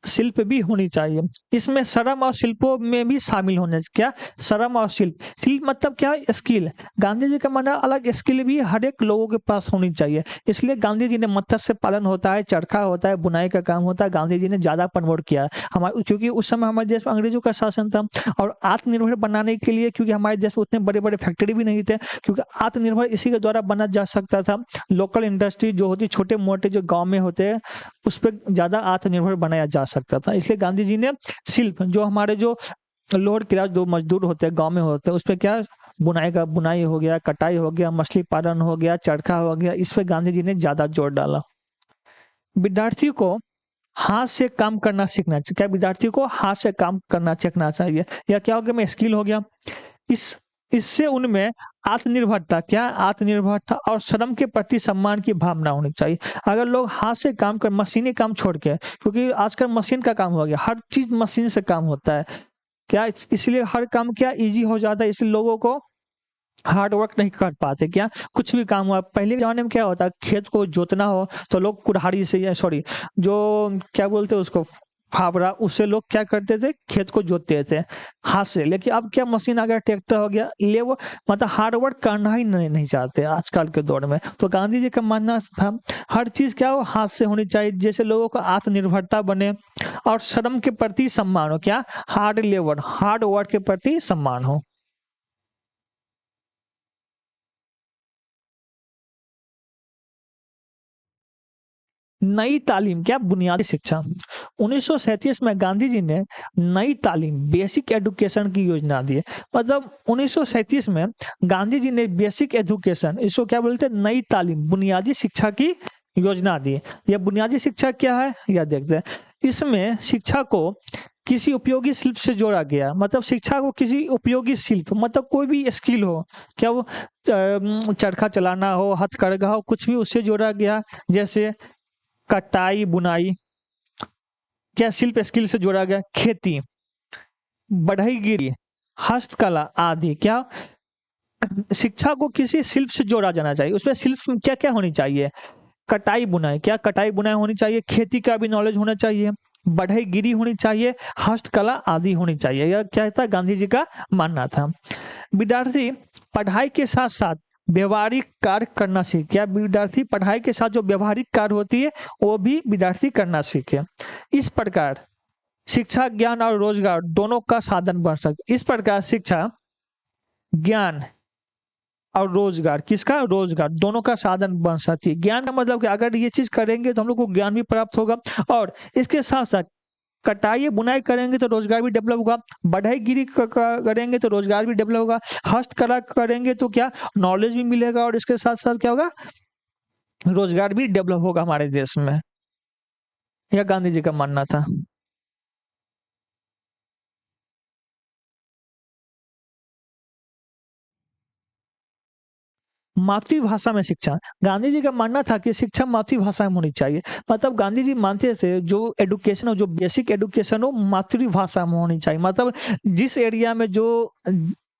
A: शिल्प भी होनी चाहिए। इसमें श्रम और शिल्पों में भी शामिल होने, क्या, श्रम और शिल्प, शिल्प मतलब क्या, स्किल। गांधी जी का मानना अलग स्किल भी हर एक लोगों के पास होनी चाहिए। इसलिए गांधी जी ने मत्स्य पालन होता है, चरखा होता है, बुनाई का काम होता है, गांधी जी ने ज्यादा प्रमोट किया हमारे, क्योंकि उस समय हमारे देश में अंग्रेजों का शासन था। और आत्मनिर्भर बनाने के लिए, क्योंकि हमारे देश में उतने बड़े बड़े फैक्ट्री भी नहीं थे, क्योंकि आत्मनिर्भर इसी के द्वारा बना जा सकता था। लोकल इंडस्ट्री जो होती, छोटे मोटे जो गाँव में होते हैं, उस पर ज्यादा आत्मनिर्भर बनाया जा सकता था। इसलिए गांधी जी ने शिल्प, जो हमारे जो लोअर क्लास जो मजदूर होते हैं गांव में होते हैं, उस पर क्या, बुनाई हो गया, कटाई हो गया, मछली पालन हो गया, चरखा हो गया, इस पे गांधी जी ने ज्यादा जोर डाला। विद्यार्थी को हाथ से काम करना सीखना चाहिए। क्या, विद्यार्थी को हाथ से काम करना सीखना चाहिए। या क्या हो गया, मैं स्किल हो गया। इस इससे उनमें आत्मनिर्भरता, क्या, आत्मनिर्भरता और श्रम के प्रति सम्मान की भावना होनी चाहिए। अगर लोग हाथ से काम कर, मशीनी काम छोड़ के, क्योंकि आजकल मशीन का काम हो गया, हर चीज मशीन से काम होता है, क्या, इसलिए हर काम क्या इजी हो जाता है, इसलिए लोगों को हार्ड वर्क नहीं कर पाते। क्या, कुछ भी काम हुआ, पहले के जमाने में क्या होता, खेत को जोतना हो तो लोग कुल्हाड़ी से, सॉरी, जो क्या बोलते हैं उसको, फावड़ा, उससे लोग क्या करते थे, खेत को जोतते थे हाथ से। लेकिन अब क्या, मशीन आ गया, ट्रैक्टर हो गया, लेबर, मतलब हार्ड वर्क करना ही नहीं चाहते आजकल के दौर में। तो गांधी जी का मानना था हर चीज क्या हो, हाथ से होनी चाहिए, जैसे लोगों को आत्मनिर्भरता बने और श्रम के प्रति सम्मान हो। क्या? हार्ड लेबर, हार्ड वर्क के प्रति सम्मान हो। नई तालीम, क्या? बुनियादी शिक्षा। 1937 में गांधी जी ने नई तालीम, बेसिक एजुकेशन की योजना दी है। मतलब 1937 में गांधी जी ने बेसिक एजुकेशन, इसको क्या बोलते हैं? नई तालीम, बुनियादी शिक्षा की योजना दी है। यह बुनियादी शिक्षा क्या है, यह देखते हैं। इसमें शिक्षा को किसी उपयोगी शिल्प से जोड़ा गया। मतलब शिक्षा को किसी उपयोगी शिल्प, मतलब कोई भी स्किल हो, क्या वो चरखा चलाना हो, हथकरघा हो, कुछ भी, उससे जोड़ा गया। जैसे कटाई बुनाई, क्या? शिल्प स्किल से जोड़ा गया। खेती, बढ़ईगिरी, हस्तकला आदि, क्या? शिक्षा को किसी शिल्प से जोड़ा जाना चाहिए। उसमें शिल्प क्या क्या होनी चाहिए? कटाई बुनाई, क्या? कटाई बुनाई होनी चाहिए। खेती का भी नॉलेज होना चाहिए। बढ़ईगिरी होनी चाहिए। हस्तकला आदि होनी चाहिए। यह क्या था? गांधी जी का मानना था। विद्यार्थी पढ़ाई के साथ साथ व्यवहारिक कार्य करना सीखे। क्या? विद्यार्थी पढ़ाई के साथ जो व्यवहारिक कार्य होती है वो भी विद्यार्थी करना सीखे। इस प्रकार शिक्षा ज्ञान और रोजगार दोनों का साधन बन सकती। इस प्रकार शिक्षा ज्ञान और रोजगार, किसका? रोजगार, दोनों का साधन बन सकती है। ज्ञान का मतलब कि अगर ये चीज करेंगे तो हम लोग को ज्ञान भी प्राप्त होगा, और इसके साथ साथ कटाई बुनाई करेंगे तो रोजगार भी डेवलप होगा। बढ़ईगिरी करेंगे तो रोजगार भी डेवलप होगा। हस्तकला करेंगे तो क्या? नॉलेज भी मिलेगा, और इसके साथ साथ क्या होगा? रोजगार भी डेवलप होगा हमारे देश में। यह गांधी जी का मानना था। मातृभाषा में शिक्षा, गांधी जी का मानना था कि शिक्षा मातृभाषा में होनी चाहिए। मतलब गांधी जी मानते थे जो एडुकेशन हो, जो बेसिक एडुकेशन हो, मातृभाषा में होनी चाहिए। मतलब जिस एरिया में जो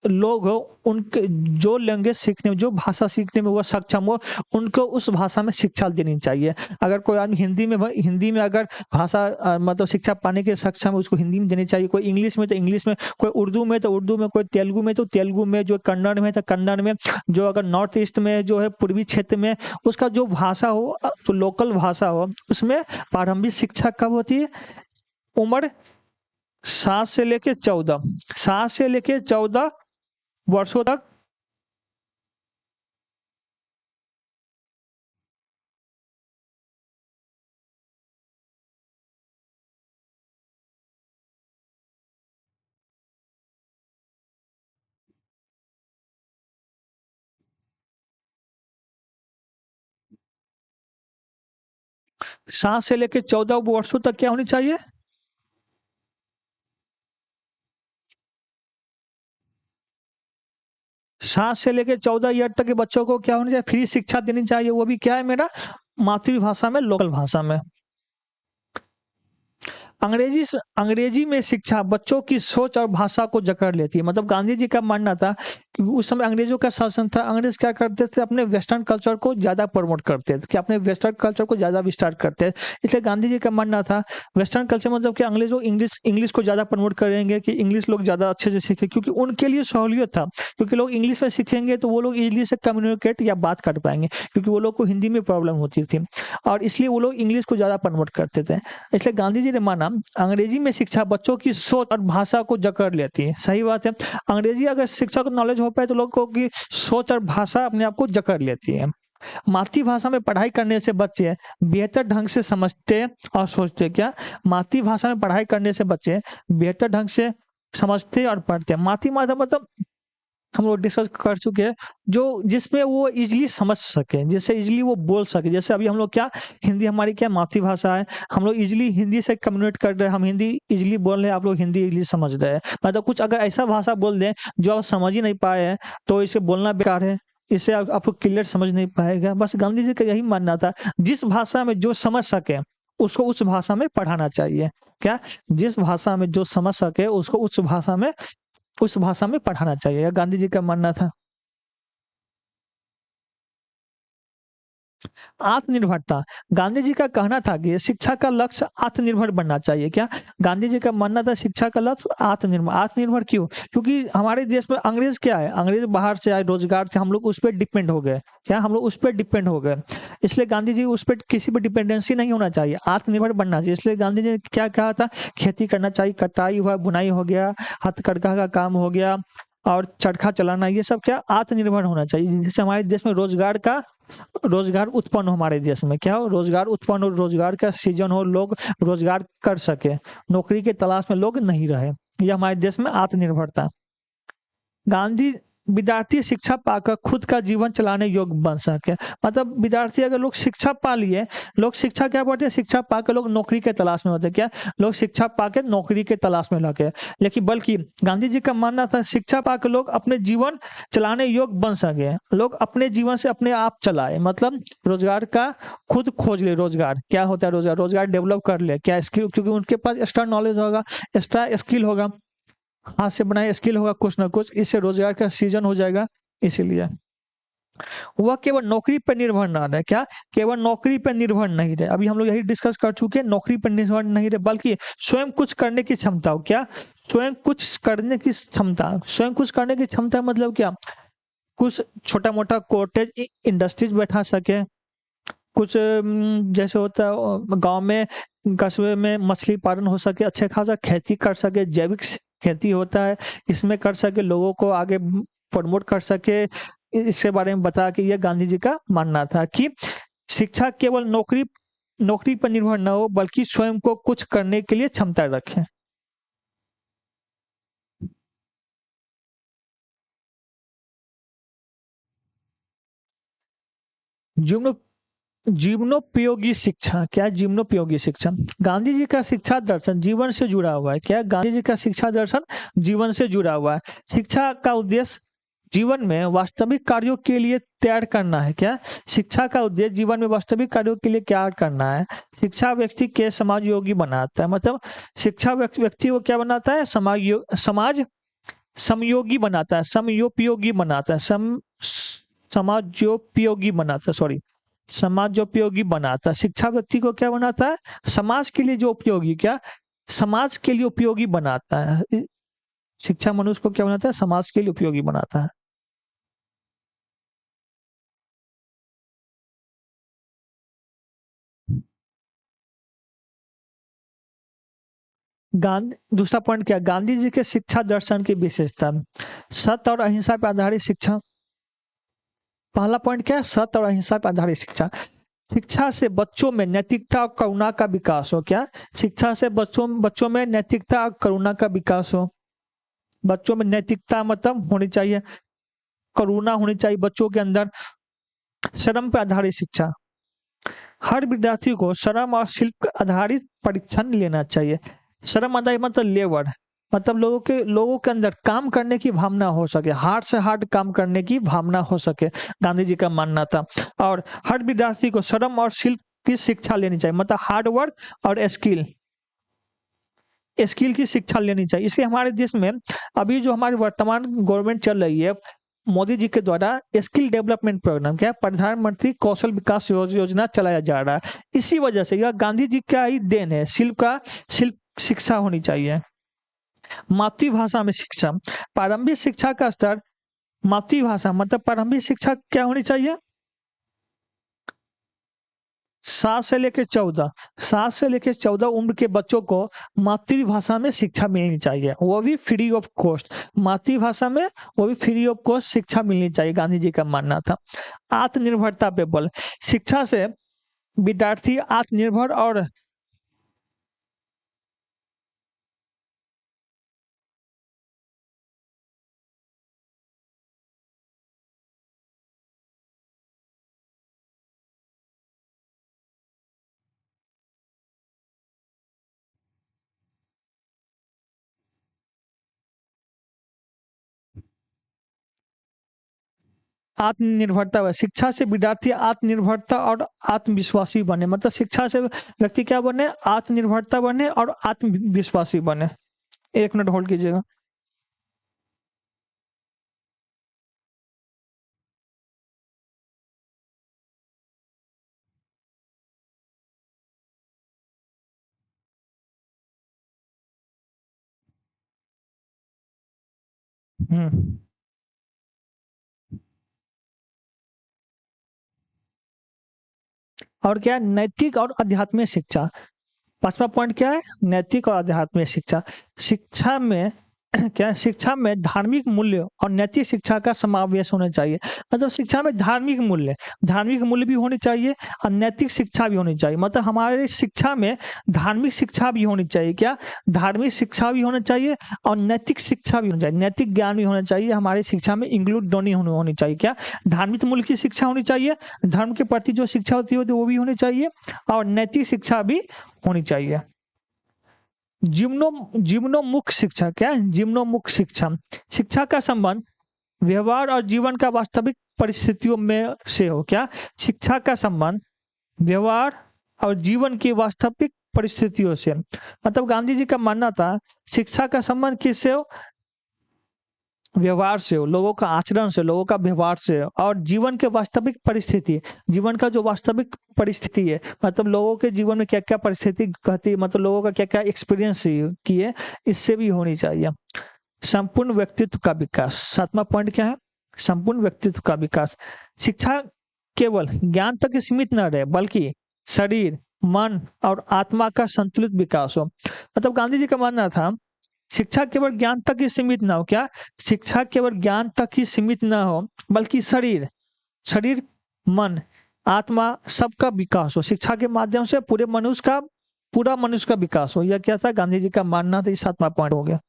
A: लोग हो, उनके जो लैंग्वेज सीखने में, जो भाषा सीखने में वो सक्षम हो, उनको उस भाषा में शिक्षा देनी चाहिए। अगर कोई आदमी हिंदी में अगर भाषा मतलब शिक्षा पाने के सक्षम है, उसको हिंदी में देनी चाहिए। कोई इंग्लिश में तो इंग्लिश में, कोई उर्दू में तो उर्दू में, कोई तेलुगु में तो तेलुगु में, जो कन्नड़ में तो कन्नड़ में, जो अगर नॉर्थ ईस्ट में जो है, पूर्वी क्षेत्र में, उसका जो भाषा हो, तो लोकल भाषा हो, उसमें प्रारंभिक शिक्षा कब होती है? उम्र 7 से लेके 14 वर्षों तक। 7 से लेके 14 वर्षों तक क्या होनी चाहिए? 7 से लेके 14 ईयर तक के बच्चों को क्या होनी चाहिए? फ्री शिक्षा देनी चाहिए। वो भी क्या है मेरा? मातृभाषा में, लोकल भाषा में। अंग्रेजी में शिक्षा बच्चों की सोच और भाषा को जकड़ लेती है। मतलब गांधी जी का मानना था कि उस समय अंग्रेजों का शासन था। अंग्रेज क्या करते थे? अपने वेस्टर्न कल्चर को ज्यादा प्रमोट करते थे, कि अपने वेस्टर्न कल्चर को ज्यादा विस्तार करते थे। इसलिए गांधी जी का मानना था वेस्टर्न कल्चर मतलब कि अंग्रेज लोग इंग्लिश इंग्लिश को ज्यादा प्रमोट करेंगे, कि इंग्लिश लोग ज्यादा अच्छे से सीखे, क्योंकि उनके लिए सहूलियत था। क्योंकि लोग इंग्लिश में सीखेंगे तो वो लोग इजली से कम्युनिकेट या बात कर पाएंगे, क्योंकि वो लोग को हिंदी में प्रॉब्लम होती थी, और इसलिए वो लोग इंग्लिश को ज्यादा प्रमोट करते थे। इसलिए गांधी जी ने माना अंग्रेजी में शिक्षा बच्चों की सोच और भाषा को जकड़ लेती है। सही बात है। अंग्रेजी अगर शिक्षा को नॉलेज हो पाए तो लोगों की सोच और भाषा अपने आप को जकड़ लेती है। मातृभाषा में पढ़ाई करने से बच्चे बेहतर ढंग से समझते और सोचते। क्या? मातृभाषा में पढ़ाई करने से बच्चे बेहतर ढंग से समझते और पढ़ते। मातृभाषा मतलब हम लोग डिस्कस कर चुके हैं, जो जिसमें वो इजीली समझ सके, जिससे इजीली वो बोल सके। जैसे अभी हम लोग क्या, हिंदी हमारी क्या मातृभाषा है, हम लोग इजीली हिंदी से कम्युनिकेट कर रहे हैं, हम हिंदी इजीली बोल रहे हैं, आप लोग हिंदी इजीली समझ रहे हैं। मतलब कुछ अगर ऐसा भाषा बोल दें जो आप समझ ही नहीं पाए हैं, तो इसे बोलना बेकार है। इससे आप लोग क्लियर समझ नहीं पाएगा। बस गांधी जी का यही मानना था, जिस भाषा में जो समझ सके उसको उस भाषा में पढ़ाना चाहिए। क्या? जिस भाषा में जो समझ सके उसको उस भाषा में पढ़ाना चाहिए। यह गांधी जी का मानना था। आत्मनिर्भरता। गांधी जी का कहना था कि शिक्षा का लक्ष्य आत्मनिर्भर बनना चाहिए। क्या गांधी जी का मानना था शिक्षा का लक्ष्य आत्मनिर्भर। आत्मनिर्भर क्यों? क्योंकि हमारे देश में अंग्रेज क्या है, अंग्रेज बाहर से आए, रोजगार से हम लोग उस पर डिपेंड हो गए। क्या हम लोग उस पर डिपेंड हो गए? इसलिए गांधी जी उस पर किसी पर डिपेंडेंसी नहीं होना चाहिए, आत्मनिर्भर बनना चाहिए। इसलिए गांधी जी ने क्या कहा था? खेती करना चाहिए, कटाई हुआ, बुनाई हो गया, हथकरघा का काम हो गया और चरखा चलाना, ये सब क्या आत्मनिर्भर होना चाहिए, जिससे हमारे देश में रोजगार उत्पन्न हो, हमारे देश में क्या हो, रोजगार उत्पन्न हो, रोजगार का सृजन हो, लोग रोजगार कर सके, नौकरी के तलाश में लोग नहीं रहे। यह हमारे देश में आत्मनिर्भरता। गांधी विद्यार्थी शिक्षा पाकर खुद का जीवन चलाने योग्य बन सके। मतलब विद्यार्थी अगर लोग शिक्षा पा लिए, लोग शिक्षा क्या पढ़ते हैं, शिक्षा पाकर लोग नौकरी के तलाश में होते हैं। क्या लोग शिक्षा पाके नौकरी के तलाश में लगे, लेकिन बल्कि गांधी जी का मानना था शिक्षा पाकर लोग अपने जीवन चलाने योग्य बन सके, लोग अपने जीवन से अपने आप चलाए, मतलब रोजगार का खुद खोज ले। रोजगार क्या होता है? रोजगार डेवलप कर ले, क्या स्किल, क्योंकि उनके पास एक्स्ट्रा नॉलेज होगा, एक्स्ट्रा स्किल होगा, हाथ से बनाए स्किल होगा कुछ ना कुछ, इससे रोजगार का सृजन हो जाएगा। इसीलिए वह केवल नौकरी पर निर्भर ना रहे। क्या केवल नौकरी पर निर्भर नहीं रहे, अभी हम लोग यही डिस्कस कर चुके हैं, नौकरी पर निर्भर नहीं रहे, बल्कि स्वयं कुछ करने की क्षमता हो। क्या स्वयं कुछ करने की क्षमता? स्वयं कुछ करने की क्षमता मतलब क्या? कुछ छोटा मोटा कॉटेज इंडस्ट्रीज बैठा सके, कुछ जैसे होता है गांव में, कस्बे में मछली पालन हो सके, अच्छे खासा खेती कर सके, जैविक खेती होता है, इसमें कर सके, लोगों को आगे प्रमोट कर सके। इसके बारे में बता के, यह गांधी जी का मानना था कि शिक्षा केवल नौकरी नौकरी पर निर्भर न हो, बल्कि स्वयं को कुछ करने के लिए क्षमता रखे। जीवनो जीवनोपयोगी शिक्षा। क्या जीवनोपयोगी शिक्षा? गांधी जी का शिक्षा दर्शन जीवन से जुड़ा हुआ है। क्या गांधी जी का शिक्षा दर्शन जीवन से जुड़ा हुआ है? शिक्षा का उद्देश्य जीवन में वास्तविक कार्यों के लिए तैयार करना है। क्या शिक्षा का उद्देश्य जीवन में वास्तविक कार्यों के लिए क्या करना है? शिक्षा व्यक्ति के समाज योगी बनाता है, मतलब शिक्षा व्यक्ति को क्या बनाता है? समाज समयोगी बनाता है, समयोपयोगी बनाता है, समाजोपयोगी बनाता है, सॉरी, समाजोपयोगी बनाता है। शिक्षा व्यक्ति को क्या बनाता है? समाज के लिए जो उपयोगी, क्या समाज के लिए उपयोगी बनाता है। शिक्षा मनुष्य को क्या बनाता है? समाज के लिए उपयोगी बनाता है। गांधी दूसरा पॉइंट क्या? गांधी जी के शिक्षा दर्शन की विशेषता। सत्य और अहिंसा पर आधारित शिक्षा। पहला पॉइंट क्या है? सत्य और अहिंसा पर आधारित शिक्षा। शिक्षा से बच्चों में नैतिकता और करुणा का विकास हो। क्या शिक्षा से बच्चों में नैतिकता और करुणा का विकास हो? बच्चों में नैतिकता मतलब होनी चाहिए, करुणा होनी चाहिए बच्चों के अंदर। श्रम पर आधारित शिक्षा। हर विद्यार्थी को श्रम और शिल्प आधारित परीक्षण लेना चाहिए। श्रम आधारित मतलब लेबर, मतलब लोगों के अंदर काम करने की भावना हो सके, हार्ड से हार्ड काम करने की भावना हो सके, गांधी जी का मानना था। और हर विद्यार्थी को श्रम और शिल्प की शिक्षा लेनी चाहिए, मतलब हार्ड वर्क और स्किल स्किल की शिक्षा लेनी चाहिए। इसलिए हमारे देश में अभी जो हमारी वर्तमान गवर्नमेंट चल रही है, मोदी जी के द्वारा स्किल डेवलपमेंट प्रोग्राम, क्या प्रधानमंत्री कौशल विकास योजना चलाया जा रहा है। इसी वजह से यह गांधी जी का ही देन है। शिल्प शिक्षा होनी चाहिए। मातृभाषा में शिक्षा। प्रारंभिक शिक्षा का स्तर मातृभाषा, मतलब प्रारंभिक शिक्षा क्या होनी चाहिए? 7 से लेकर 14 उम्र के बच्चों को मातृभाषा में शिक्षा मिलनी चाहिए, वो भी फ्री ऑफ कॉस्ट। मातृभाषा में वो भी फ्री ऑफ कॉस्ट शिक्षा मिलनी चाहिए, गांधी जी का मानना था। आत्मनिर्भरता पे बल। शिक्षा से विद्यार्थी आत्मनिर्भर और आत्मनिर्भरता। शिक्षा से विद्यार्थी आत्मनिर्भरता और आत्मविश्वासी बने, मतलब शिक्षा से व्यक्ति क्या बने? आत्मनिर्भरता बने और आत्मविश्वासी बने। 1 मिनट होल्ड कीजिएगा। हम्म। और क्या है? नैतिक और आध्यात्मिक शिक्षा। पांचवा पॉइंट क्या है? नैतिक और आध्यात्मिक शिक्षा। शिक्षा में क्या है? शिक्षा में धार्मिक मूल्य और नैतिक शिक्षा का समावेश होना चाहिए। मतलब शिक्षा में धार्मिक मूल्य भी होनी चाहिए और नैतिक शिक्षा भी होनी चाहिए। मतलब हमारे शिक्षा में धार्मिक शिक्षा भी होनी चाहिए। क्या? धार्मिक शिक्षा भी होना चाहिए और नैतिक शिक्षा भी होनी चाहिए, नैतिक ज्ञान भी होना चाहिए हमारी शिक्षा में, इंक्लूड दोनों होनी चाहिए। क्या? धार्मिक मूल्य की शिक्षा होनी चाहिए, धर्म के प्रति जो शिक्षा होती है वो भी होनी चाहिए, और नैतिक शिक्षा भी होनी चाहिए। जीवनो जीवनोन्मुख शिक्षा। क्या है? जीवनोन्मुख शिक्षा। शिक्षा का संबंध व्यवहार और जीवन का वास्तविक परिस्थितियों में से हो। क्या? शिक्षा का संबंध व्यवहार और जीवन की वास्तविक परिस्थितियों से। मतलब गांधी जी का मानना था शिक्षा का संबंध किससे हो? व्यवहार से हो, लोगों का आचरण से, लोगों का व्यवहार से, और जीवन के वास्तविक परिस्थिति, जीवन का जो वास्तविक परिस्थिति है, मतलब लोगों के जीवन में क्या क्या परिस्थिति कहती है, मतलब लोगों का क्या क्या एक्सपीरियंस किए, इससे भी होनी चाहिए। संपूर्ण व्यक्तित्व का विकास। सातवां पॉइंट क्या है? संपूर्ण व्यक्तित्व का विकास। शिक्षा केवल ज्ञान तक ही सीमित न रहे, बल्कि शरीर, मन और आत्मा का संतुलित विकास हो। मतलब गांधी जी का मानना था शिक्षा केवल ज्ञान तक ही सीमित ना हो। क्या? शिक्षा केवल ज्ञान तक ही सीमित ना हो, बल्कि शरीर शरीर मन, आत्मा, सबका विकास हो। शिक्षा के माध्यम से पूरा मनुष्य का विकास हो। यह क्या था? गांधी जी का मानना था। ये सातवां पॉइंट हो गया।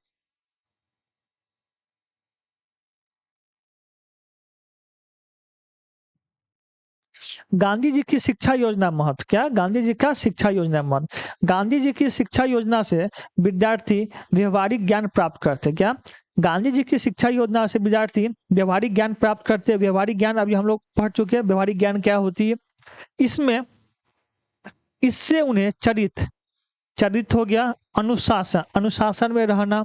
A: गांधी जी की शिक्षा योजना महत्व। क्या? गांधी जी का शिक्षा योजना महत्व। गांधी जी की शिक्षा योजना से विद्यार्थी व्यवहारिक ज्ञान प्राप्त करते। क्या? गांधी जी की शिक्षा योजना से विद्यार्थी व्यवहारिक ज्ञान प्राप्त करते हैं। व्यवहारिक ज्ञान अभी हम लोग पढ़ चुके हैं, व्यवहारिक ज्ञान क्या होती है। इसमें इससे उन्हें चरित्र हो गया, अनुशासन, अनुशासन में रहना,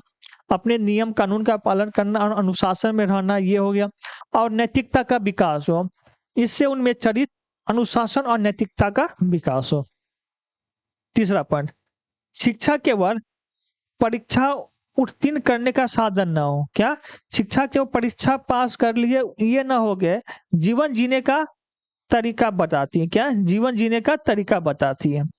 A: अपने नियम कानून का पालन करना और अनुशासन में रहना, ये हो गया। और नैतिकता का विकास हो, इससे उनमें चरित्र, अनुशासन और नैतिकता का विकास हो। तीसरा पॉइंट, शिक्षा केवल परीक्षा उत्तीर्ण करने का साधन ना हो। क्या? शिक्षा केवल परीक्षा पास कर लिए ये ना हो गए, जीवन जीने का तरीका बताती है। क्या? जीवन जीने का तरीका बताती है।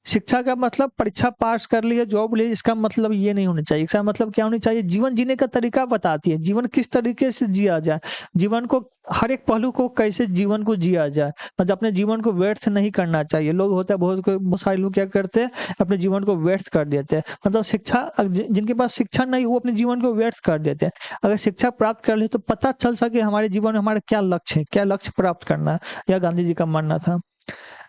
A: शिक्षा का मतलब परीक्षा पास कर लिए जॉब ले, इसका मतलब ये नहीं होना चाहिए। इसका मतलब क्या होना चाहिए? जीवन जीने का तरीका बताती है, जीवन किस तरीके से जिया जाए, जीवन को हर एक पहलू को कैसे जीवन को जिया जाए। मतलब अपने जीवन को व्यर्थ नहीं करना चाहिए। लोग होता है बहुत सारे लोग क्या करते हैं, अपने जीवन को व्यर्थ कर देते हैं। मतलब शिक्षा जिनके पास शिक्षा नहीं, वो अपने जीवन को व्यर्थ कर देते हैं। अगर शिक्षा प्राप्त कर ले तो पता चल सके हमारे जीवन में हमारा क्या लक्ष्य है, क्या लक्ष्य प्राप्त करना है। यह गांधी जी का मानना था।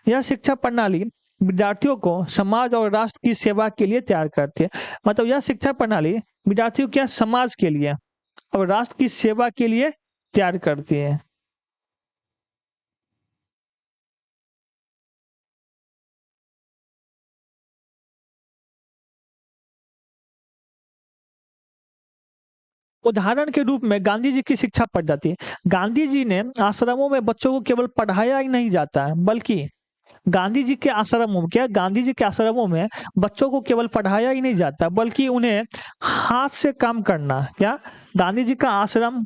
A: यह शिक्षा प्रणाली विद्यार्थियों को समाज और राष्ट्र की सेवा के लिए तैयार करती है। मतलब यह शिक्षा प्रणाली विद्यार्थियों क्या, समाज के लिए और राष्ट्र की सेवा के लिए तैयार करती है। उदाहरण के रूप में गांधी जी की शिक्षा पद्धति। गांधी जी ने आश्रमों में बच्चों को केवल पढ़ाया ही नहीं जाता है, बल्कि गांधी जी के आश्रमों में क्या, गांधी जी के आश्रमों में बच्चों को केवल पढ़ाया ही नहीं जाता, बल्कि उन्हें हाथ से काम करना। क्या? गांधी जी का आश्रम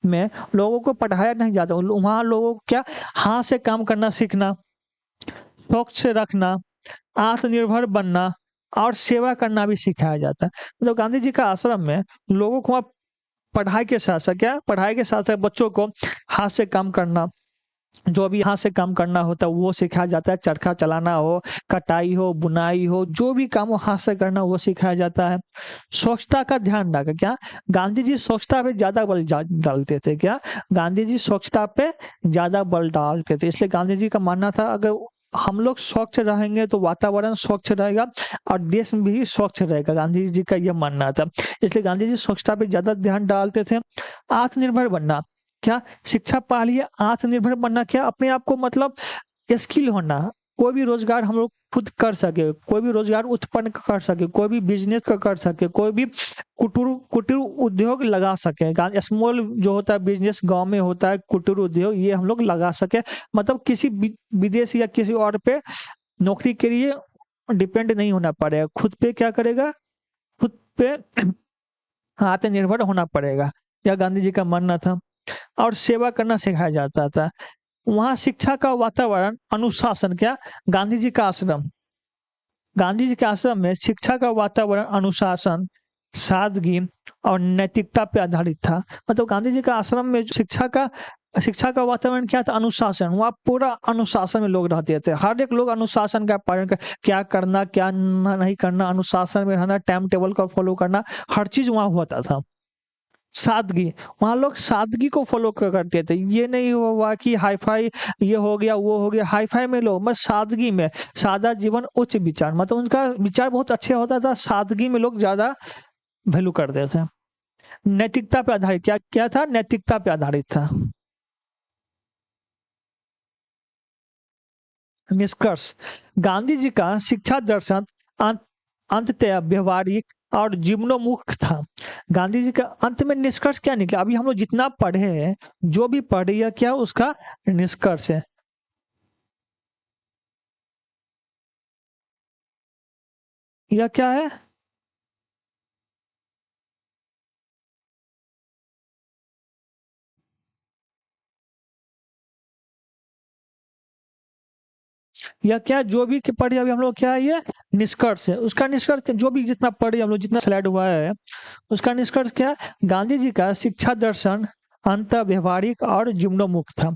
A: में लोगों को पढ़ाया नहीं जाता, वहां लोगों को क्या, हाथ से काम करना सीखना, स्वच्छ रखना, आत्मनिर्भर बनना और सेवा करना भी सिखाया जाता है। मतलब गांधी जी का आश्रम में लोगों को वहाँ पढ़ाई के साथ साथ क्या, पढ़ाई के साथ साथ बच्चों को हाथ से काम करना, जो भी हाथ से काम करना होता है वो सिखाया जाता है। चरखा चलाना हो, कटाई हो, बुनाई हो, जो भी काम हो हाथ से करना वो सिखाया जाता है। स्वच्छता का ध्यान रखा। क्या? गांधी जी स्वच्छता पे ज्यादा बल डालते थे। क्या? गांधी जी स्वच्छता पे ज्यादा बल डालते थे। इसलिए गांधी जी का मानना था अगर हम लोग स्वच्छ रहेंगे तो वातावरण स्वच्छ रहेगा और देश भी स्वच्छ रहेगा। गांधी जी का यह मानना था। इसलिए गांधी जी स्वच्छता पे ज्यादा ध्यान डालते थे। आत्मनिर्भर बनना। क्या? शिक्षा पा लिए, आत्मनिर्भर बनना। क्या? अपने आप को मतलब स्किल होना, कोई भी रोजगार हम लोग खुद कर सके, कोई भी रोजगार उत्पन्न कर सके, कोई भी बिजनेस कर सके, कोई भी कुटीर कुटीर उद्योग लगा सके। स्मॉल जो होता है बिजनेस गांव में होता है, कुटीर उद्योग, ये हम लोग लगा सके। मतलब किसी विदेश या किसी और पे नौकरी के लिए डिपेंड नहीं होना पड़ेगा, खुद पे क्या करेगा, खुद पे आत्मनिर्भर होना पड़ेगा। यह गांधी जी का मानना था। और सेवा करना सिखाया जाता था। वहाँ शिक्षा का वातावरण, अनुशासन, क्या गांधी जी का आश्रम, गांधी जी के आश्रम में शिक्षा का वातावरण अनुशासन, सादगी और नैतिकता पे आधारित था। मतलब गांधी जी का आश्रम में जो शिक्षा का वातावरण क्या था, अनुशासन। वहाँ पूरा अनुशासन में लोग रहते थे, हर एक लोग अनुशासन का पालन कर, क्या करना क्या नहीं करना, अनुशासन में रहना, टाइम टेबल का फॉलो करना, हर चीज वहाँ होता था। सादगी, वहाँ लोग सादगी को फॉलो करते थे। ये नहीं हुआ कि हाई फाई ये हो गया वो हो गया, हाई फाई में लोग, बस सादगी में, सादा जीवन उच्च विचार, मतलब उनका विचार बहुत अच्छा होता था। सादगी में लोग ज्यादा वैल्यू करते थे। नैतिकता पे आधारित, क्या क्या था, नैतिकता पे आधारित था। निष्कर्ष, गांधी जी का शिक्षा दर्शन अंततः व्यवहारिक और जीवनोन्मुख था। गांधी जी का अंत में निष्कर्ष क्या निकला, अभी हम लोग जितना पढ़े हैं, जो भी पढ़े, यह क्या उसका निष्कर्ष है। यह क्या है, यह क्या, जो भी पढ़े अभी हम लोग, क्या है ये निष्कर्ष है। उसका निष्कर्ष जो भी जितना पढ़े हम लोग, जितना स्लाइड हुआ है, उसका निष्कर्ष क्या है, गांधी जी का शिक्षा दर्शन अंत व्यवहारिक और जीवनोन्मुख था।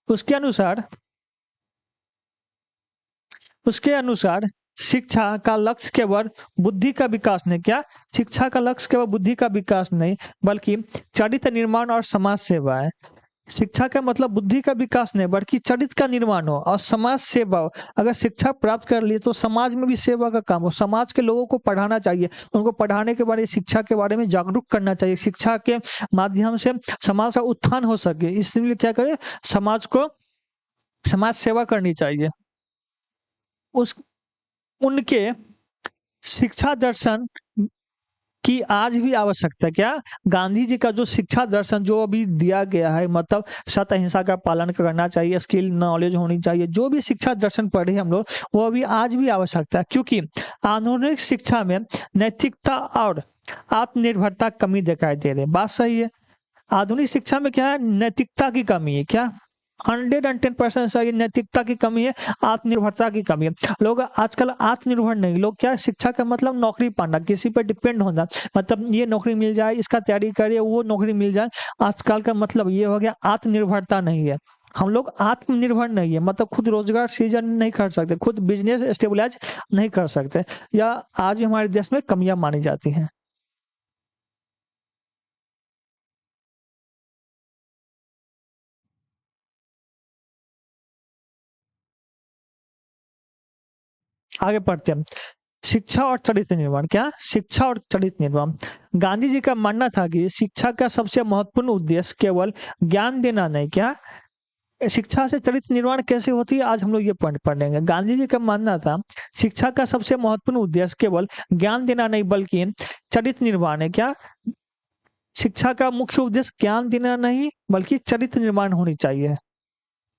A: उसके अनुसार उसके अनुसार शिक्षा का लक्ष्य केवल बुद्धि का विकास नहीं, क्या शिक्षा का लक्ष्य केवल बुद्धि का विकास नहीं, बल्कि चरित्र निर्माण और समाज सेवा है। शिक्षा का मतलब बुद्धि का विकास नहीं, बल्कि चरित्र का निर्माण हो और समाज सेवा हो। अगर शिक्षा प्राप्त कर लिए तो समाज में भी सेवा का काम हो। समाज के लोगों को पढ़ाना चाहिए, उनको पढ़ाने के बारे, शिक्षा के बारे में जागरूक करना चाहिए। शिक्षा के माध्यम से समाज का उत्थान हो सके, इसलिए क्या करे, समाज को समाज सेवा करनी चाहिए। उस उनके शिक्षा दर्शन की आज भी आवश्यकता, क्या गांधी जी का जो शिक्षा दर्शन जो अभी दिया गया है, मतलब सत्य अहिंसा का पालन करना चाहिए, स्किल नॉलेज होनी चाहिए, जो भी शिक्षा दर्शन पढ़े हम लोग, वो अभी आज भी आवश्यकता है। क्योंकि आधुनिक शिक्षा में नैतिकता और आत्मनिर्भरता कमी दिखाई दे रही है। बात सही है, आधुनिक शिक्षा में क्या है, नैतिकता की कमी है। क्या 110% सही, नैतिकता की कमी है, आत्मनिर्भरता की कमी है। लोग आजकल आत्मनिर्भर नहीं, लोग क्या, शिक्षा का मतलब नौकरी पाना, किसी पर डिपेंड होना, मतलब ये नौकरी मिल जाए, इसका तैयारी करिए, वो नौकरी मिल जाए। आजकल का मतलब ये हो गया, आत्मनिर्भरता नहीं है। हम लोग आत्मनिर्भर नहीं है, मतलब खुद रोजगार सृजन नहीं कर सकते, खुद बिजनेस स्टेबलाइज नहीं कर सकते, या आज भी हमारे देश में कमियां मानी जाती हैं। आगे पढ़ते हैं। शिक्षा और चरित्र निर्माण, क्या शिक्षा और चरित्र निर्माण, गांधी जी का मानना था कि शिक्षा का सबसे महत्वपूर्ण उद्देश्य केवल ज्ञान देना नहीं, क्या शिक्षा से चरित्र निर्माण कैसे होती है, आज हम लोग ये पॉइंट पढ़ेंगे। गांधी जी का मानना था शिक्षा का सबसे महत्वपूर्ण उद्देश्य केवल ज्ञान देना नहीं, बल्कि चरित्र निर्माण है। क्या शिक्षा का मुख्य उद्देश्य ज्ञान देना नहीं, बल्कि चरित्र निर्माण होनी चाहिए।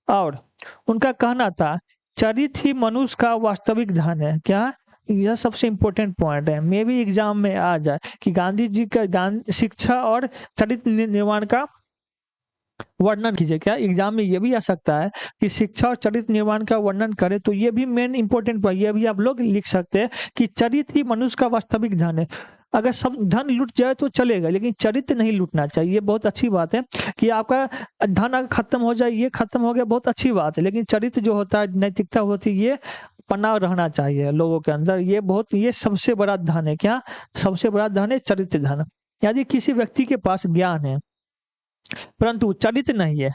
A: और उनका कहना था चरित्र ही मनुष्य का वास्तविक धन है। क्या यह सबसे इंपॉर्टेंट पॉइंट है, मे भी एग्जाम में आ जाए कि गांधी जी का शिक्षा और चरित्र निर्माण का वर्णन कीजिए। क्या एग्जाम में ये भी आ सकता है कि शिक्षा और चरित्र निर्माण का वर्णन करें, तो ये भी मेन इंपॉर्टेंट पॉइंट, ये भी आप लोग लिख सकते हैं कि चरित्र ही मनुष्य का वास्तविक धन है। अगर सब धन लूट जाए तो चलेगा, लेकिन चरित्र नहीं लूटना चाहिए। ये बहुत अच्छी बात है कि आपका धन अगर खत्म हो जाए, ये खत्म हो गया, बहुत अच्छी बात है, लेकिन चरित्र जो होता है, नैतिकता होती है, ये पनाह रहना चाहिए लोगों के अंदर। ये सबसे बड़ा धन है। क्या सबसे बड़ा धन है, चरित्र धन। यदि किसी व्यक्ति के पास ज्ञान है परंतु चरित्र नहीं है,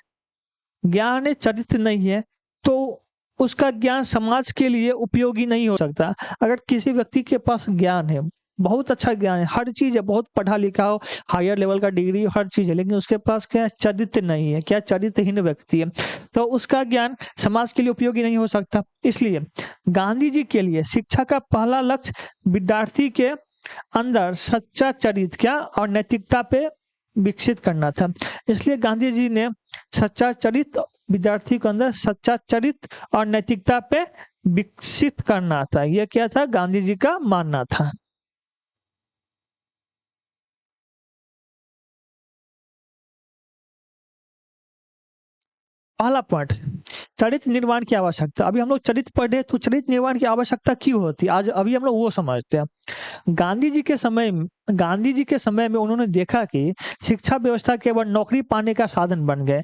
A: ज्ञान है चरित्र नहीं है, तो उसका ज्ञान समाज के लिए उपयोगी नहीं हो सकता। अगर किसी व्यक्ति के पास ज्ञान है, बहुत अच्छा ज्ञान है, हर चीज है, बहुत पढ़ा लिखा हो, हायर लेवल का डिग्री, हर चीज है, लेकिन उसके पास क्या है, चरित्र नहीं है, क्या चरित्रहीन व्यक्ति है, तो उसका ज्ञान समाज के लिए उपयोगी नहीं हो सकता। इसलिए गांधी जी के लिए शिक्षा का पहला लक्ष्य विद्यार्थी के अंदर सच्चा चरित्र, क्या और नैतिकता पे विकसित करना था। इसलिए गांधी जी ने सच्चा चरित्र, विद्यार्थी के अंदर सच्चा चरित्र और नैतिकता पे विकसित करना था। यह क्या था, गांधी जी का मानना था। पहला पॉइंट, चरित्र निर्माण की आवश्यकता। अभी हम लोग चरित्र पढ़े तो चरित्र निर्माण की आवश्यकता क्यों होती है, आज अभी हम लोग वो समझते हैं। गांधी जी के समय में उन्होंने देखा कि शिक्षा व्यवस्था केवल नौकरी पाने का साधन बन गए।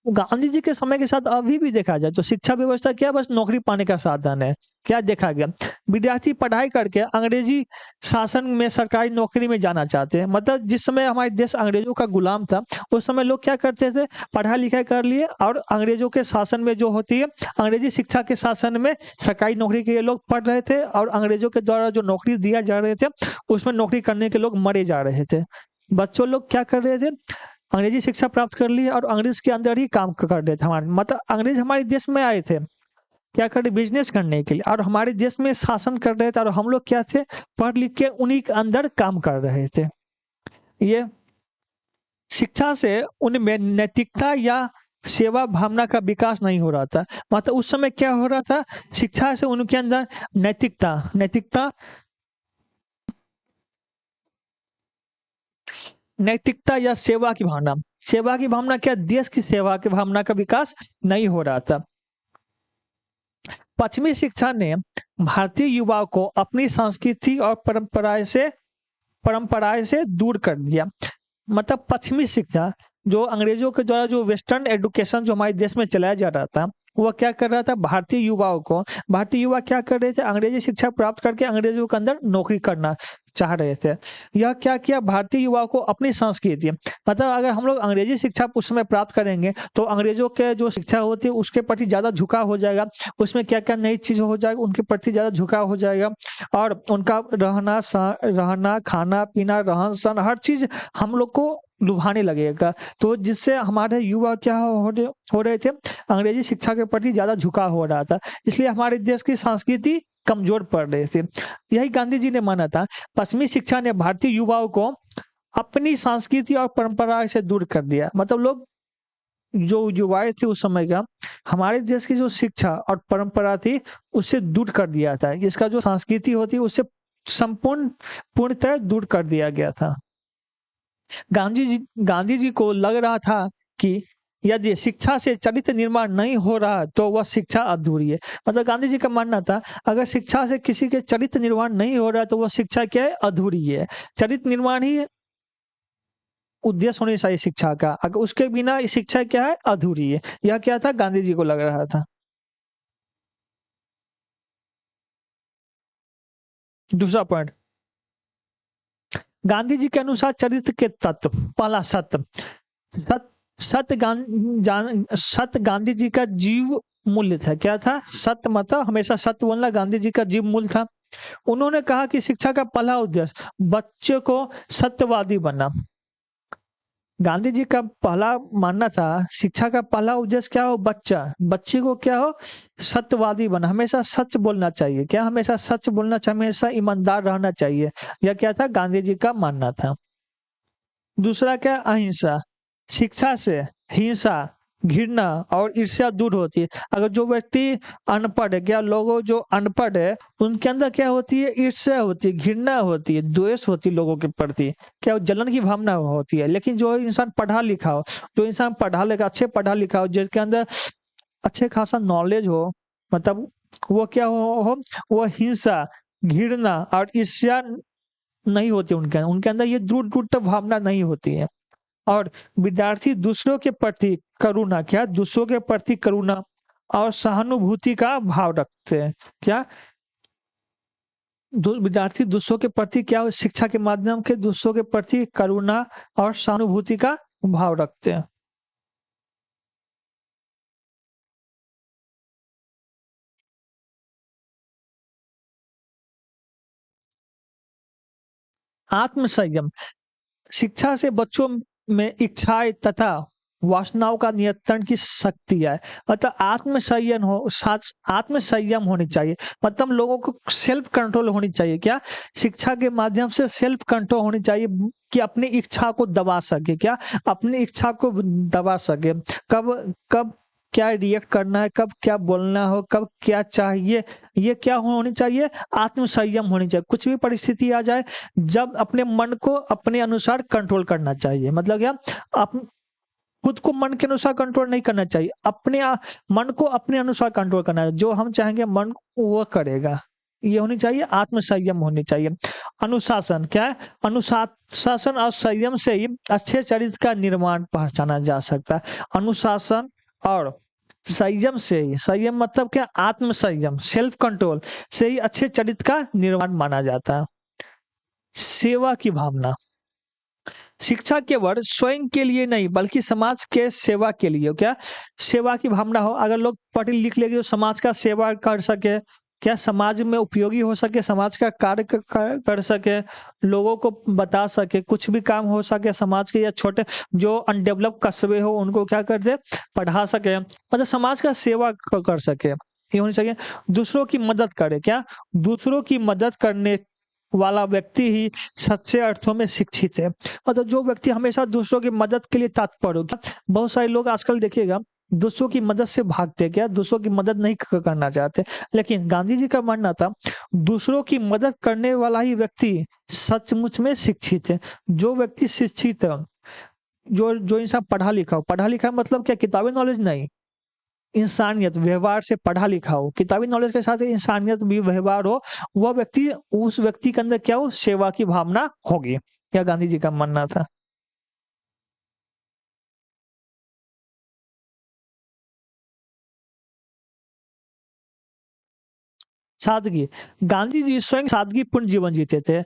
A: गांधी जी के समय के साथ अभी भी देखा जाए तो शिक्षा व्यवस्था क्या बस नौकरी पाने का साधन है। क्या देखा गया, विद्यार्थी पढ़ाई करके अंग्रेजी शासन में सरकारी नौकरी में जाना चाहते हैं। मतलब जिस समय हमारे देश अंग्रेजों का गुलाम था उस समय लोग क्या करते थे, पढ़ाई लिखाई कर लिए और अंग्रेजों के शासन में जो होती है अंग्रेजी शिक्षा के शासन में सरकारी नौकरी के लिए लोग पढ़ रहे थे और अंग्रेजों के द्वारा जो नौकरी दिया जा रहे थे उसमें नौकरी करने के लोग मरे जा रहे थे। बच्चों लोग क्या कर रहे थे, अंग्रेजी शिक्षा प्राप्त कर ली और अंग्रेज के अंदर ही काम कर रहे थे। हमारे मतलब अंग्रेज हमारे देश में आए थे क्या कर रहे, बिजनेस करने के लिए, और हमारे देश में शासन कर रहे थे और हम लोग क्या थे, पढ़ लिख के उन्हीं के अंदर काम कर रहे थे। ये शिक्षा से उनमें नैतिकता या सेवा भावना का विकास नहीं हो रहा था। मतलब उस समय क्या हो रहा था, शिक्षा से उनके अंदर नैतिकता या सेवा की भावना क्या, देश की सेवा की भावना का विकास नहीं हो रहा था। पश्चिमी शिक्षा ने भारतीय युवाओं को अपनी संस्कृति और परंपराएं से दूर कर दिया। मतलब पश्चिमी शिक्षा जो अंग्रेजों के द्वारा जो वेस्टर्न एजुकेशन जो हमारे देश में चलाया जा रहा था वह क्या कर रहा था, भारतीय युवा क्या कर रहे थे, अंग्रेजी शिक्षा प्राप्त करके अंग्रेजों के अंदर नौकरी करना चाह रहे थे। यह क्या किया, भारतीय युवाओं को अपनी संस्कृति, मतलब अगर हम लोग अंग्रेजी शिक्षा उस समय प्राप्त करेंगे तो अंग्रेजों के जो शिक्षा होती है उसके प्रति ज्यादा झुकाव हो जाएगा, उसमें क्या क्या नई चीज हो जाएगा उनके प्रति ज्यादा झुकाव हो जाएगा और उनका रहना खाना पीना रहन सहन हर चीज हम लोग को लुभाने लगेगा। तो जिससे हमारे युवा क्या हो रहे थे, अंग्रेजी शिक्षा के प्रति ज्यादा झुकाव हो रहा था, इसलिए हमारे देश की संस्कृति कमजोर पड़ रहे थे। यही गांधी जी ने माना था, पश्चिमी शिक्षा ने भारतीय युवाओं को अपनी संस्कृति और परंपरा से दूर कर दिया। मतलब लोग जो युवाएं थे उस समय का हमारे देश की जो शिक्षा और परंपरा थी उससे दूर कर दिया था, इसका जो संस्कृति होती है उससे पूर्णतः दूर कर दिया गया था। गांधी जी को लग रहा था कि यदि शिक्षा से चरित्र निर्माण नहीं हो रहा तो वह शिक्षा अधूरी है। मतलब गांधी जी का मानना था अगर शिक्षा से किसी के चरित्र निर्माण नहीं हो रहा तो वह शिक्षा क्या है, अधूरी है। चरित्र निर्माण ही उद्देश्य होना चाहिए शिक्षा का, अगर उसके बिना शिक्षा क्या है, अधूरी है। यह क्या था, गांधी जी को लग रहा था। दूसरा पॉइंट, गांधी जी के अनुसार चरित्र के तत्व, पहला सत्य। सत्य गांधी जी का जीव मूल्य था। क्या था, सत्य, मतलब हमेशा सत्य बोलना गांधी जी का जीव मूल्य था। उन्होंने कहा कि शिक्षा का पहला उद्देश्य बच्चे को सत्यवादी बनना। गांधी जी का पहला मानना था शिक्षा का पहला उद्देश्य क्या हो, बच्चे को क्या हो, सत्यवादी बना, हमेशा सच बोलना चाहिए। क्या, हमेशा सच बोलना चाहिए, हमेशा ईमानदार रहना चाहिए। यह क्या था, गांधी जी का मानना था। दूसरा क्या, अहिंसा। शिक्षा से हिंसा, घृणा और ईर्ष्या दूर होती है। अगर जो व्यक्ति अनपढ़ है, क्या लोगों जो अनपढ़ है उनके अंदर क्या होती है, ईर्ष्या होती है, घृणा होती है, द्वेष होती है लोगों के प्रति, क्या जलन की भावना होती है। लेकिन जो इंसान पढ़ा लिखा हो, जो इंसान अच्छे पढ़ा लिखा हो, जिसके अंदर अच्छे खासा नॉलेज हो, मतलब वो क्या हो वो हिंसा, घृणा और ईर्ष्या नहीं होती उनके अंदर ये दूर भावना नहीं होती है। और विद्यार्थी दूसरों के प्रति करुणा, क्या, दूसरों के प्रति करुणा और सहानुभूति का भाव रखते हैं। क्या, विद्यार्थी दूसरों के प्रति क्या, शिक्षा के माध्यम के दूसरों के प्रति करुणा और सहानुभूति का भाव रखते हैं। आत्मसंयम। शिक्षा से बच्चों में इच्छाएं तथा वासनाओं का नियंत्रण की शक्ति है। मतलब आत्मसंयम होनी चाहिए, मतलब लोगों को सेल्फ कंट्रोल होनी चाहिए। क्या, शिक्षा के माध्यम से सेल्फ कंट्रोल होनी चाहिए कि अपनी इच्छा को दबा सके, क्या, अपनी इच्छा को दबा सके। कब कब क्या रिएक्ट करना है, कब क्या बोलना हो, कब क्या चाहिए, ये क्या होनी चाहिए, आत्मसंयम होनी चाहिए। कुछ भी परिस्थिति आ जाए जब अपने मन को अपने अनुसार कंट्रोल करना चाहिए। मतलब क्या, खुद को मन के अनुसार कंट्रोल नहीं करना चाहिए, मन को अपने अनुसार कंट्रोल करना है। जो हम चाहेंगे मन वो करेगा। ये होनी चाहिए, आत्म संयम होनी चाहिए। अनुशासन क्या है? अनुशासन और संयम से ही अच्छे चरित्र का निर्माण पहचाना जा सकता है। अनुशासन और संयम से ही, संयम मतलब क्या? आत्म संयम, सेल्फ कंट्रोल से ही अच्छे चरित्र का निर्माण माना जाता है। सेवा की भावना, शिक्षा केवल स्वयं के लिए नहीं बल्कि समाज के सेवा के लिए। क्या? सेवा की भावना हो, अगर लोग पढ़ लिख लेंगे तो समाज का सेवा कर सके, क्या समाज में उपयोगी हो सके, समाज का कार्य कर सके, लोगों को बता सके, कुछ भी काम हो सके समाज के, या छोटे जो अनडेवलप कस्बे हो उनको क्या कर दे, पढ़ा सके, मतलब समाज का सेवा कर सके, ये होनी चाहिए। दूसरों की मदद करे, क्या? दूसरों की मदद करने वाला व्यक्ति ही सच्चे अर्थों में शिक्षित है। मतलब जो व्यक्ति हमेशा दूसरों की मदद के लिए तत्पर हो। क्या? बहुत सारे लोग आजकल देखिएगा दूसरों की मदद से भागते, क्या? दूसरों की मदद नहीं करना चाहते। लेकिन गांधी जी का मानना था दूसरों की मदद करने वाला ही व्यक्ति सचमुच में शिक्षित है। जो व्यक्ति शिक्षित है, जो इंसान पढ़ा लिखा मतलब क्या? किताबी नॉलेज नहीं, इंसानियत, व्यवहार से पढ़ा लिखा हो, किताबी नॉलेज के साथ इंसानियत भी व्यवहार हो, वह व्यक्ति, उस व्यक्ति के अंदर क्या हो? सेवा की भावना होगी। यह गांधी जी का मानना था। सादगी, गांधी जी स्वयं सादगी पूर्ण जीवन जीते थे।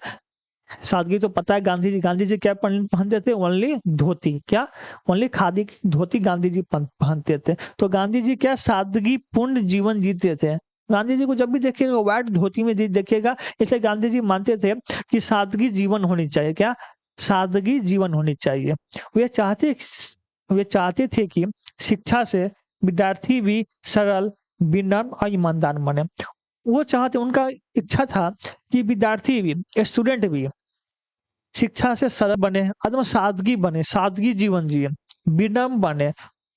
A: सादगी तो पता है, गांधी जी क्या पहनते थे? ओनली धोती। क्या? ओनली खादी की धोती गांधी जी पहनते थे। तो गांधी जी क्या सादगी पूर्ण जीवन जीते थे। गांधी जी को जब भी देखिएगा व्हाइट धोती में देखिएगा, इसलिए गांधी जी मानते थे कि सादगी जीवन होनी चाहिए। क्या? सादगी जीवन होनी चाहिए। वे चाहते वे चाहते थे कि शिक्षा से विद्यार्थी भी सरल, विनम्र और ईमानदार बने। वो चाहते, उनका इच्छा था कि विद्यार्थी भी, स्टूडेंट भी शिक्षा से सरल बने, आत्म सादगी बने, सादगी जीवन जिए, विनम्र बने,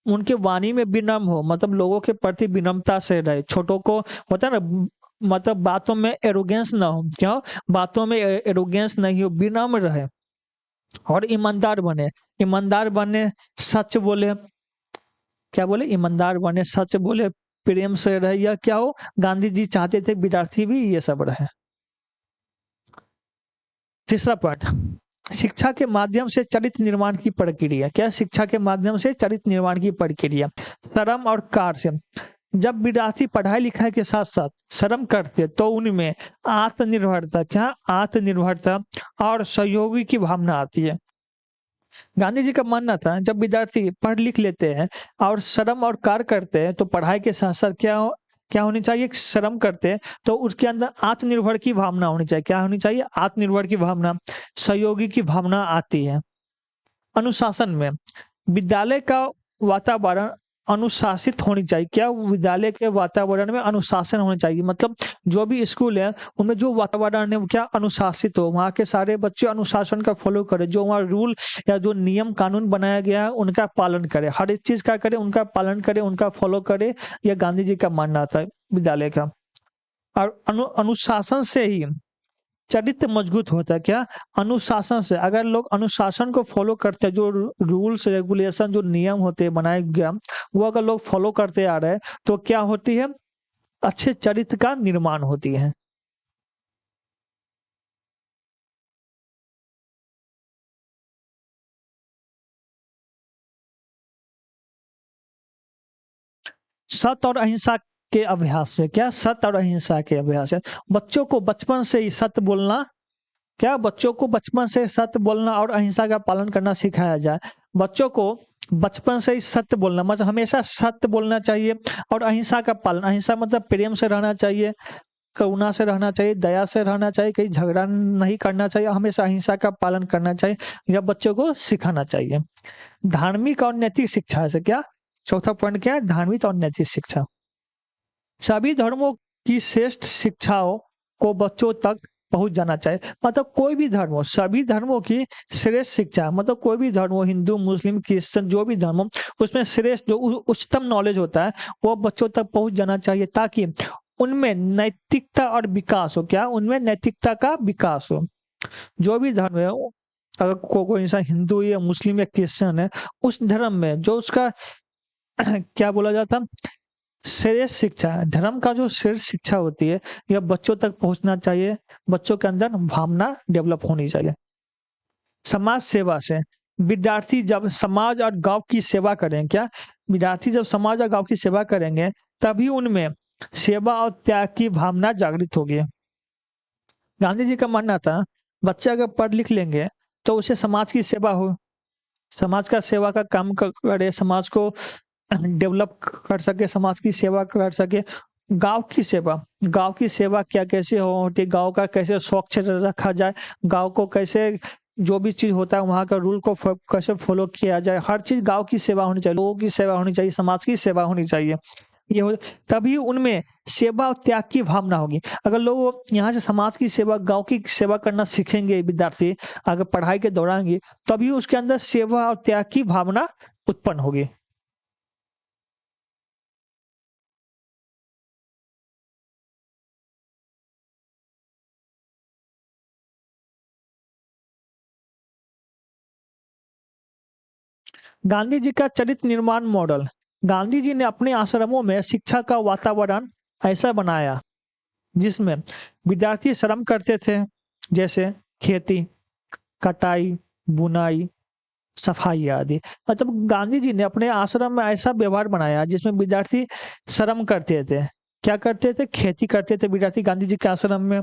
A: उनके वाणी में विनम्र हो, मतलब लोगों के प्रति विनम्रता से रहे, छोटों को होता है ना, मतलब बातों में एरोगेंस ना हो। क्या? बातों में एरोगेंस नहीं हो, विनम्र रहे और ईमानदार बने, सच बोले। क्या बोले? ईमानदार बने, सच बोले, प्रेम से रहे। या क्या हो? गांधी जी चाहते थे विद्यार्थी भी ये सब रहे। तीसरा पॉइंट, शिक्षा के माध्यम से चरित्र निर्माण की प्रक्रिया। क्या? शिक्षा के माध्यम से चरित्र निर्माण की प्रक्रिया, श्रम और कार्य से। जब विद्यार्थी पढ़ाई लिखाई के साथ साथ श्रम करते तो उनमें आत्मनिर्भरता, क्या? आत्मनिर्भरता और सहयोगी की भावना आती है। गांधी जी का मानना था जब विद्यार्थी पढ़ लिख लेते हैं और श्रम और कार्य करते हैं तो पढ़ाई के साथ साथ क्या होनी चाहिए? श्रम करते हैं तो उसके अंदर आत्मनिर्भर की भावना होनी चाहिए। क्या होनी चाहिए? आत्मनिर्भर की भावना, सहयोगी की भावना आती है। अनुशासन में विद्यालय का वातावरण अनुशासित होनी चाहिए। क्या? विद्यालय के वातावरण में अनुशासन होना चाहिए, मतलब जो भी स्कूल है उनमें जो वातावरण है वो क्या? अनुशासित हो, वहाँ के सारे बच्चे अनुशासन का फॉलो करें, जो वहाँ रूल या जो नियम कानून बनाया गया है उनका पालन करें, हर एक चीज का करें, उनका पालन करें, उनका फॉलो करें। यह गांधी जी का मानना था विद्यालय का। और अनुशासन से ही चरित्र मजबूत होता है। क्या? अनुशासन से, अगर लोग अनुशासन को फॉलो करते हैं, जो रूल्स रेगुलेशन जो नियम होते हैं बनाए गया, वो अगर लोग फॉलो करते आ रहे हैं तो क्या होती है? अच्छे चरित्र का निर्माण होती है। सत्य और अहिंसा के अभ्यास से। क्या? सत्य और अहिंसा के अभ्यास से बच्चों को बचपन से ही सत्य बोलना, क्या? बच्चों को बचपन से सत्य बोलना और अहिंसा का पालन करना सिखाया जाए। बच्चों को बचपन से ही सत्य बोलना, मतलब हमेशा सत्य बोलना चाहिए, और अहिंसा का पालन, अहिंसा मतलब प्रेम से रहना चाहिए, करुणा से रहना चाहिए, दया से रहना चाहिए, कहीं झगड़ा नहीं करना चाहिए, हमेशा अहिंसा का पालन करना चाहिए। यह बच्चों को सिखाना चाहिए। धार्मिक और नैतिक शिक्षा से। क्या? चौथा पॉइंट क्या है? धार्मिक और नैतिक शिक्षा। सभी धर्मों की श्रेष्ठ शिक्षाओं को बच्चों तक पहुंच जाना चाहिए। मतलब कोई भी धर्म हो, सभी धर्मों की श्रेष्ठ शिक्षा, मतलब कोई भी धर्म हो, हिंदू मुस्लिम क्रिश्चियन जो भी धर्म हो, उसमें श्रेष्ठ जो उच्चतम नॉलेज होता है वो बच्चों तक पहुंच जाना चाहिए, ताकि उनमें नैतिकता और विकास हो। क्या? उनमें नैतिकता का विकास हो। जो भी धर्म है अगर कोई इंसान हिंदू या मुस्लिम या क्रिश्चियन है, उस धर्म में जो उसका क्या बोला जाता, श्रेष्ठ शिक्षा, धर्म का जो श्रेष्ठ शिक्षा होती है, यह बच्चों तक पहुंचना चाहिए। बच्चों के अंदर भावना डेवलप होनी चाहिए। समाज सेवा से विद्यार्थी जब समाज और गांव की सेवा करें, क्या विद्यार्थी जब समाज और गांव की सेवा करेंगे, तभी उनमें सेवा और त्याग की भावना जागृत होगी। गांधी जी का मानना था, बच्चे अगर पढ़ लिख लेंगे तो उसे समाज की सेवा हो, समाज का सेवा का काम करे, समाज को डेवलप कर सके, समाज की सेवा कर सके। गांव की सेवा, गांव की सेवा क्या कैसे होती, गांव का कैसे स्वच्छ रखा जाए, गांव को कैसे जो भी चीज होता है वहाँ का रूल को कैसे फॉलो किया जाए, हर चीज गांव की सेवा होनी चाहिए, लोगों की सेवा होनी चाहिए, समाज की सेवा होनी चाहिए। ये हो, तभी उनमें सेवा और त्याग की भावना होगी। अगर लोग यहाँ से समाज की सेवा, गांव की सेवा करना सीखेंगे विद्यार्थी, अगर पढ़ाई के दौरान ही, तभी उसके अंदर सेवा और त्याग की भावना उत्पन्न होगी। गांधी जी का चरित्र निर्माण मॉडल। गांधी जी ने अपने आश्रमों में शिक्षा का वातावरण ऐसा बनाया जिसमें विद्यार्थी श्रम करते थे, जैसे खेती, कटाई, बुनाई, सफाई आदि। मतलब गांधी जी ने अपने आश्रम में ऐसा व्यवहार बनाया जिसमें विद्यार्थी श्रम करते थे। क्या करते थे? खेती करते थे विद्यार्थी गांधी जी के आश्रम में,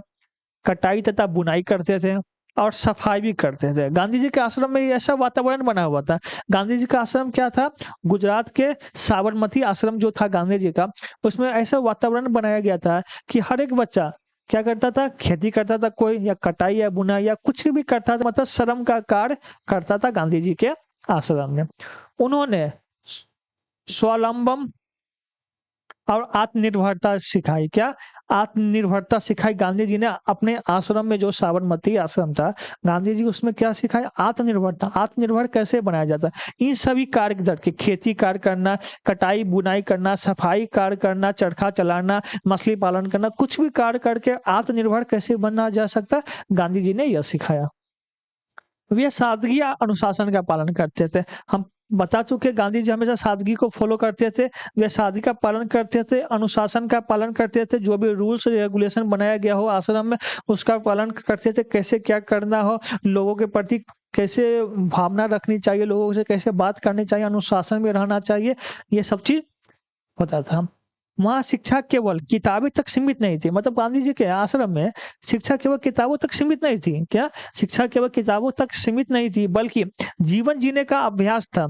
A: कटाई तथा बुनाई करते थे और सफाई भी करते थे। गांधी जी के आश्रम में ऐसा वातावरण बना हुआ था। गांधी जी का आश्रम क्या था? गुजरात के साबरमती आश्रम जो था गांधी जी का, उसमें ऐसा वातावरण बनाया गया था कि हर एक बच्चा क्या करता था? खेती करता था, कोई या कटाई या बुनाई या कुछ भी करता था, मतलब श्रम का कार्य करता था गांधी जी के आश्रम में। उन्होंने स्वावलंबन और आत्मनिर्भरता सिखाई। क्या? आत्मनिर्भरता सिखाई गांधी जी ने अपने आश्रम में, जो साबरमती आश्रम था, गांधी जी उसमें क्या सिखाया? आत्मनिर्भरता। आत्मनिर्भर कैसे बनाया जाता है? इन सभी कार्य करके, खेती कार्य करना, कटाई बुनाई करना, सफाई कार्य करना, चरखा चलाना, मछली पालन करना, कुछ भी कार्य करके आत्मनिर्भर कैसे बना जा सकता है, गांधी जी ने यह सिखाया। वे सादगी या अनुशासन का पालन करते थे। हम बता चुके, गांधी जी हमेशा सादगी को फॉलो करते थे। वे सादगी का पालन करते थे, अनुशासन का पालन करते थे, जो भी रूल्स रेगुलेशन बनाया गया हो आश्रम में उसका पालन करते थे। कैसे क्या करना हो, लोगों के प्रति कैसे भावना रखनी चाहिए, लोगों से कैसे बात करनी चाहिए, अनुशासन में रहना चाहिए, ये सब चीज होता था। वहाँ शिक्षा केवल किताबें तक सीमित नहीं थी। मतलब गांधी जी के आश्रम में शिक्षा केवल किताबों तक सीमित नहीं थी। क्या? शिक्षा केवल किताबों तक सीमित नहीं थी, बल्कि जीवन जीने का अभ्यास था।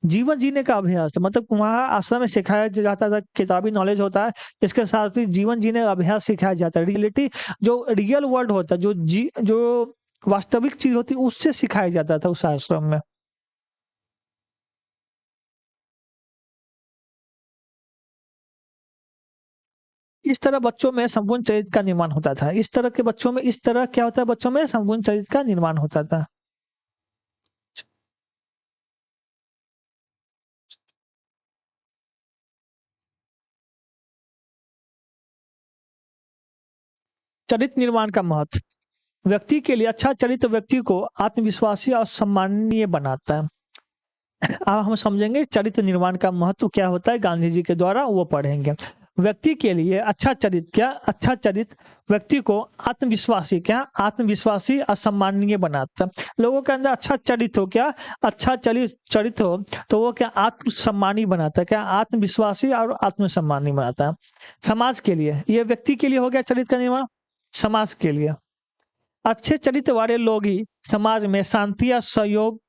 A: जीवन जीने का अभ्यास था। मतलब वहाँ आश्रम में सिखाया जाता था, किताबी नॉलेज होता है, इसके साथ ही जीवन जीने का अभ्यास सिखाया जाता है। रियलिटी, जो रियल वर्ल्ड होता है, जो वास्तविक चीज होती है, उससे सिखाया जाता था उस आश्रम में। इस तरह बच्चों में संपूर्ण चरित्र का निर्माण होता था। इस तरह के बच्चों में, इस तरह क्या होता है, बच्चों में संपूर्ण चरित्र का निर्माण होता था। चरित्र निर्माण का महत्व। व्यक्ति के लिए अच्छा चरित्र व्यक्ति को आत्मविश्वासी और सम्माननीय बनाता है। अब हम समझेंगे चरित्र निर्माण का महत्व क्या होता है, गांधी जी के द्वारा वो पढ़ेंगे। व्यक्ति के लिए अच्छा चरित्र क्या? अच्छा चरित्र व्यक्ति को आत्मविश्वासी, क्या? आत्मविश्वासी और सम्माननीय बनाता है। लोगों के अंदर अच्छा चरित्र हो, क्या? अच्छा चरित्र हो तो वो क्या? आत्मसम्मानी बनाता है। क्या? आत्मविश्वासी और आत्मसम्मानी बनाता है। समाज के लिए, ये व्यक्ति के लिए हो गया चरित्र का निर्माण। समाज के लिए, अच्छे चरित्र वाले लोग ही समाज में शांति या सहयोग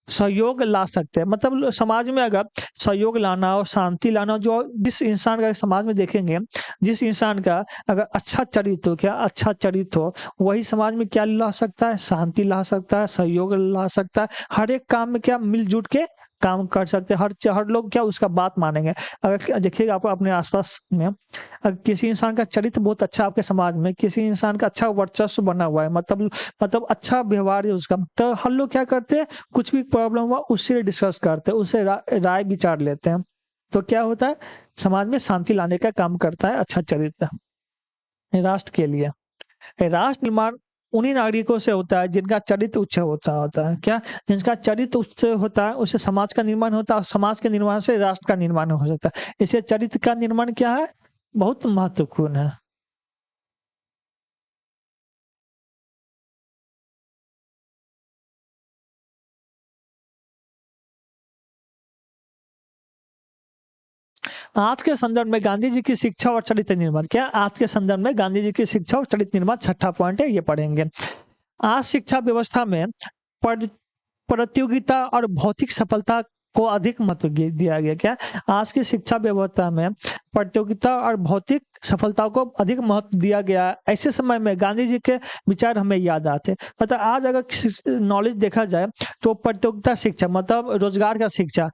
A: सहयोग ला सकते हैं। मतलब समाज में अगर सहयोग लाना हो, शांति लाना हो, जो जिस इंसान का समाज में देखेंगे, जिस इंसान का अगर अच्छा चरित्र हो, क्या? अच्छा चरित्र हो, वही समाज में क्या ला सकता है? शांति ला सकता है, सहयोग ला सकता है। हर एक काम में क्या? मिलजुल के काम कर सकते हैं। हर लोग क्या? उसका बात मानेंगे। अगर देखिएगा आप अपने आसपास में, अगर किसी इंसान का चरित्र बहुत अच्छा, आपके समाज में किसी इंसान का अच्छा वर्चस्व बना हुआ है, मतलब अच्छा व्यवहार है उसका, तो हम लोग क्या करते हैं? कुछ भी प्रॉब्लम हुआ उससे डिस्कस करते हैं, उससे राय विचार लेते हैं। तो क्या होता है? समाज में शांति लाने का काम करता है अच्छा चरित्र। राष्ट्र के लिए, राष्ट्र निर्माण उन्हीं नागरिकों से होता है जिनका चरित्र उच्च होता है। क्या? जिनका चरित्र उच्च होता है उससे समाज का निर्माण होता है, और समाज के निर्माण से राष्ट्र का निर्माण हो सकता है। इसलिए चरित्र का निर्माण क्या है? बहुत महत्वपूर्ण है। आज के संदर्भ में गांधी जी की शिक्षा और चरित्र निर्माण। क्या? आज के संदर्भ में गांधी जी की शिक्षा और चरित्र निर्माण छठा पॉइंट है, ये पढ़ेंगे। आज शिक्षा व्यवस्था में प्रतियोगिता और भौतिक सफलता को अधिक महत्व दिया गया। क्या? आज की शिक्षा व्यवस्था में प्रतियोगिता और भौतिक सफलता को अधिक महत्व दिया गया। ऐसे समय में गांधी जी के विचार हमें याद आते। मतलब आज अगर नॉलेज देखा जाए तो प्रतियोगिता शिक्षा मतलब रोजगार का शिक्षा,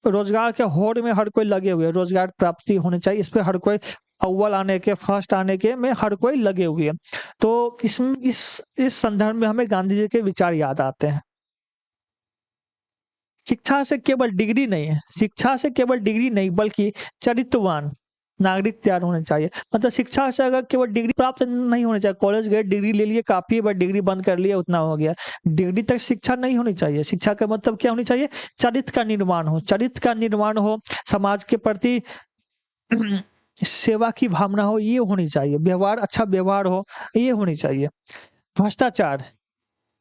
A: रोजगार के होड़ में हर कोई लगे हुए, रोजगार प्राप्ति होनी चाहिए, इस पे हर कोई अव्वल आने के, फर्स्ट आने के में हर कोई लगे हुए हैं। तो इस संदर्भ में हमें गांधी जी के विचार याद आते हैं। शिक्षा से केवल डिग्री नहीं है, शिक्षा से केवल डिग्री नहीं बल्कि चरित्रवान नागरिक तैयार होने चाहिए। मतलब शिक्षा से अगर केवल डिग्री प्राप्त नहीं होनी चाहिए, कॉलेज गए डिग्री ले लिए काफी, बट डिग्री बंद कर लिए उतना हो गया, डिग्री तक शिक्षा नहीं होनी चाहिए। शिक्षा का मतलब क्या होनी चाहिए? चरित्र का निर्माण हो, चरित्र का निर्माण हो, समाज के प्रति सेवा की भावना हो, ये होनी चाहिए, व्यवहार अच्छा व्यवहार हो, ये होनी चाहिए। भ्रष्टाचार,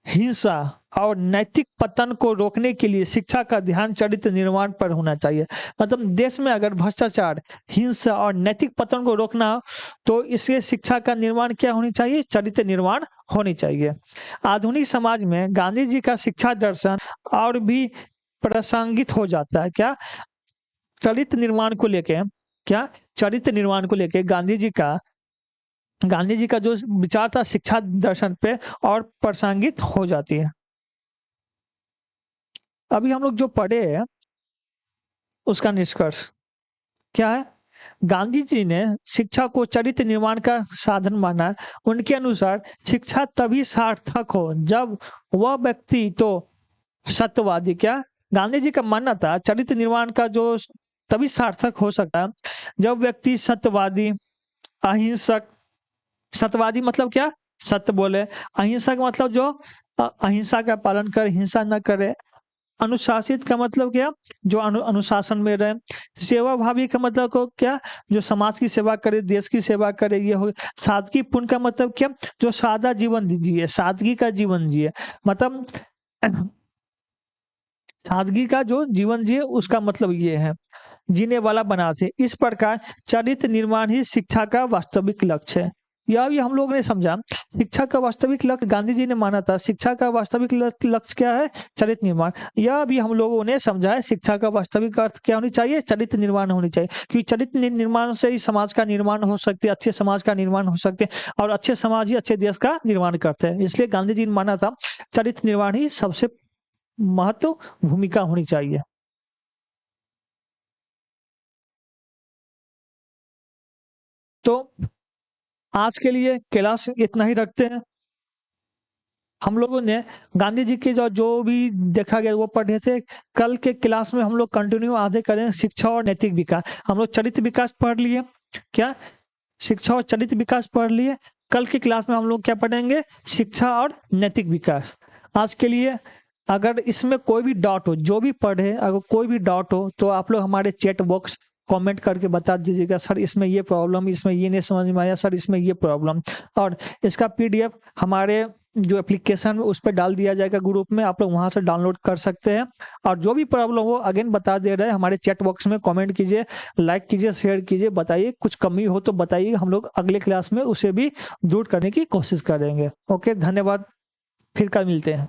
A: हिंसा और नैतिक पतन को रोकने के लिए शिक्षा का ध्यान चरित्र निर्माण पर होना चाहिए। मतलब देश में अगर भ्रष्टाचार, हिंसा और नैतिक पतन को रोकना हो तो इसलिए शिक्षा का निर्माण क्या होनी चाहिए? चरित्र निर्माण होनी चाहिए। आधुनिक समाज में गांधी जी का शिक्षा दर्शन और भी प्रासंगिक हो जाता है। क्या? चरित्र निर्माण को लेके, क्या चरित्र निर्माण को लेके गांधी जी का जो विचार था शिक्षा दर्शन पे और प्रासंगिक हो जाती है। अभी हम लोग जो पढ़े हैं उसका निष्कर्ष क्या है? गांधी जी ने शिक्षा को चरित्र निर्माण का साधन माना। उनके अनुसार शिक्षा तभी सार्थक हो जब वह व्यक्ति तो सत्यवादी, क्या गांधी जी का मानना था चरित्र निर्माण का जो तभी सार्थक हो सकता है जब व्यक्ति सत्यवादी, अहिंसक, सत्यवादी मतलब क्या? सत्य बोले। अहिंसक मतलब जो अहिंसा का पालन करे, हिंसा न करे। अनुशासित का मतलब क्या? जो अनुशासन में रहे। सेवा भावी का मतलब को क्या? जो समाज की सेवा करे, देश की सेवा करे, ये हो। सादगी पूर्ण का मतलब क्या? जो सादा जीवन जिए, सादगी का जीवन जिए, मतलब सादगी का जो जीवन जिए उसका मतलब ये है, जीने वाला बनाते। इस प्रकार चरित्र निर्माण ही शिक्षा का वास्तविक लक्ष्य है। यह भी हम लोगों ने समझा। शिक्षा का वास्तविक लक्ष्य गांधी जी ने माना था, शिक्षा का वास्तविक लक्ष्य क्या है? चरित्र निर्माण। यह भी हम लोगों ने समझा है, शिक्षा का वास्तविक अर्थ क्या होनी चाहिए? चरित्र निर्माण होनी चाहिए, क्योंकि चरित्र निर्माण से ही समाज का निर्माण हो सकते, अच्छे समाज का निर्माण हो सकते, और अच्छे समाज ही अच्छे देश का निर्माण करते हैं। इसलिए गांधी जी ने माना था चरित्र निर्माण ही सबसे महत्व भूमिका होनी चाहिए। तो आज के लिए क्लास इतना ही रखते हैं। हम लोगों ने गांधी जी के जो भी देखा गया वो पढ़े थे। कल के क्लास में हम लोग कंटिन्यू आगे करें शिक्षा और नैतिक विकास। हम लोग चरित्र विकास पढ़ लिए, क्या शिक्षा और चरित्र विकास पढ़ लिए। कल की क्लास में हम लोग क्या पढ़ेंगे? शिक्षा और नैतिक विकास। आज के लिए अगर इसमें कोई भी डाउट हो, जो भी पढ़े, अगर कोई भी डाउट हो तो आप लोग हमारे चैट बॉक्स कमेंट करके बता दीजिएगा, सर इसमें ये प्रॉब्लम, इसमें ये नहीं समझ में आया, सर इसमें ये प्रॉब्लम। और इसका पीडीएफ हमारे जो एप्लीकेशन उस पर डाल दिया जाएगा ग्रुप में, आप लोग वहां से डाउनलोड कर सकते हैं। और जो भी प्रॉब्लम हो अगेन बता दे रहे हैं, हमारे चैट बॉक्स में कमेंट कीजिए, लाइक कीजिए, शेयर कीजिए, बताइए, कुछ कमी हो तो बताइए, हम लोग अगले क्लास में उसे भी दूर करने की कोशिश करेंगे। ओके, धन्यवाद, फिर कल मिलते हैं।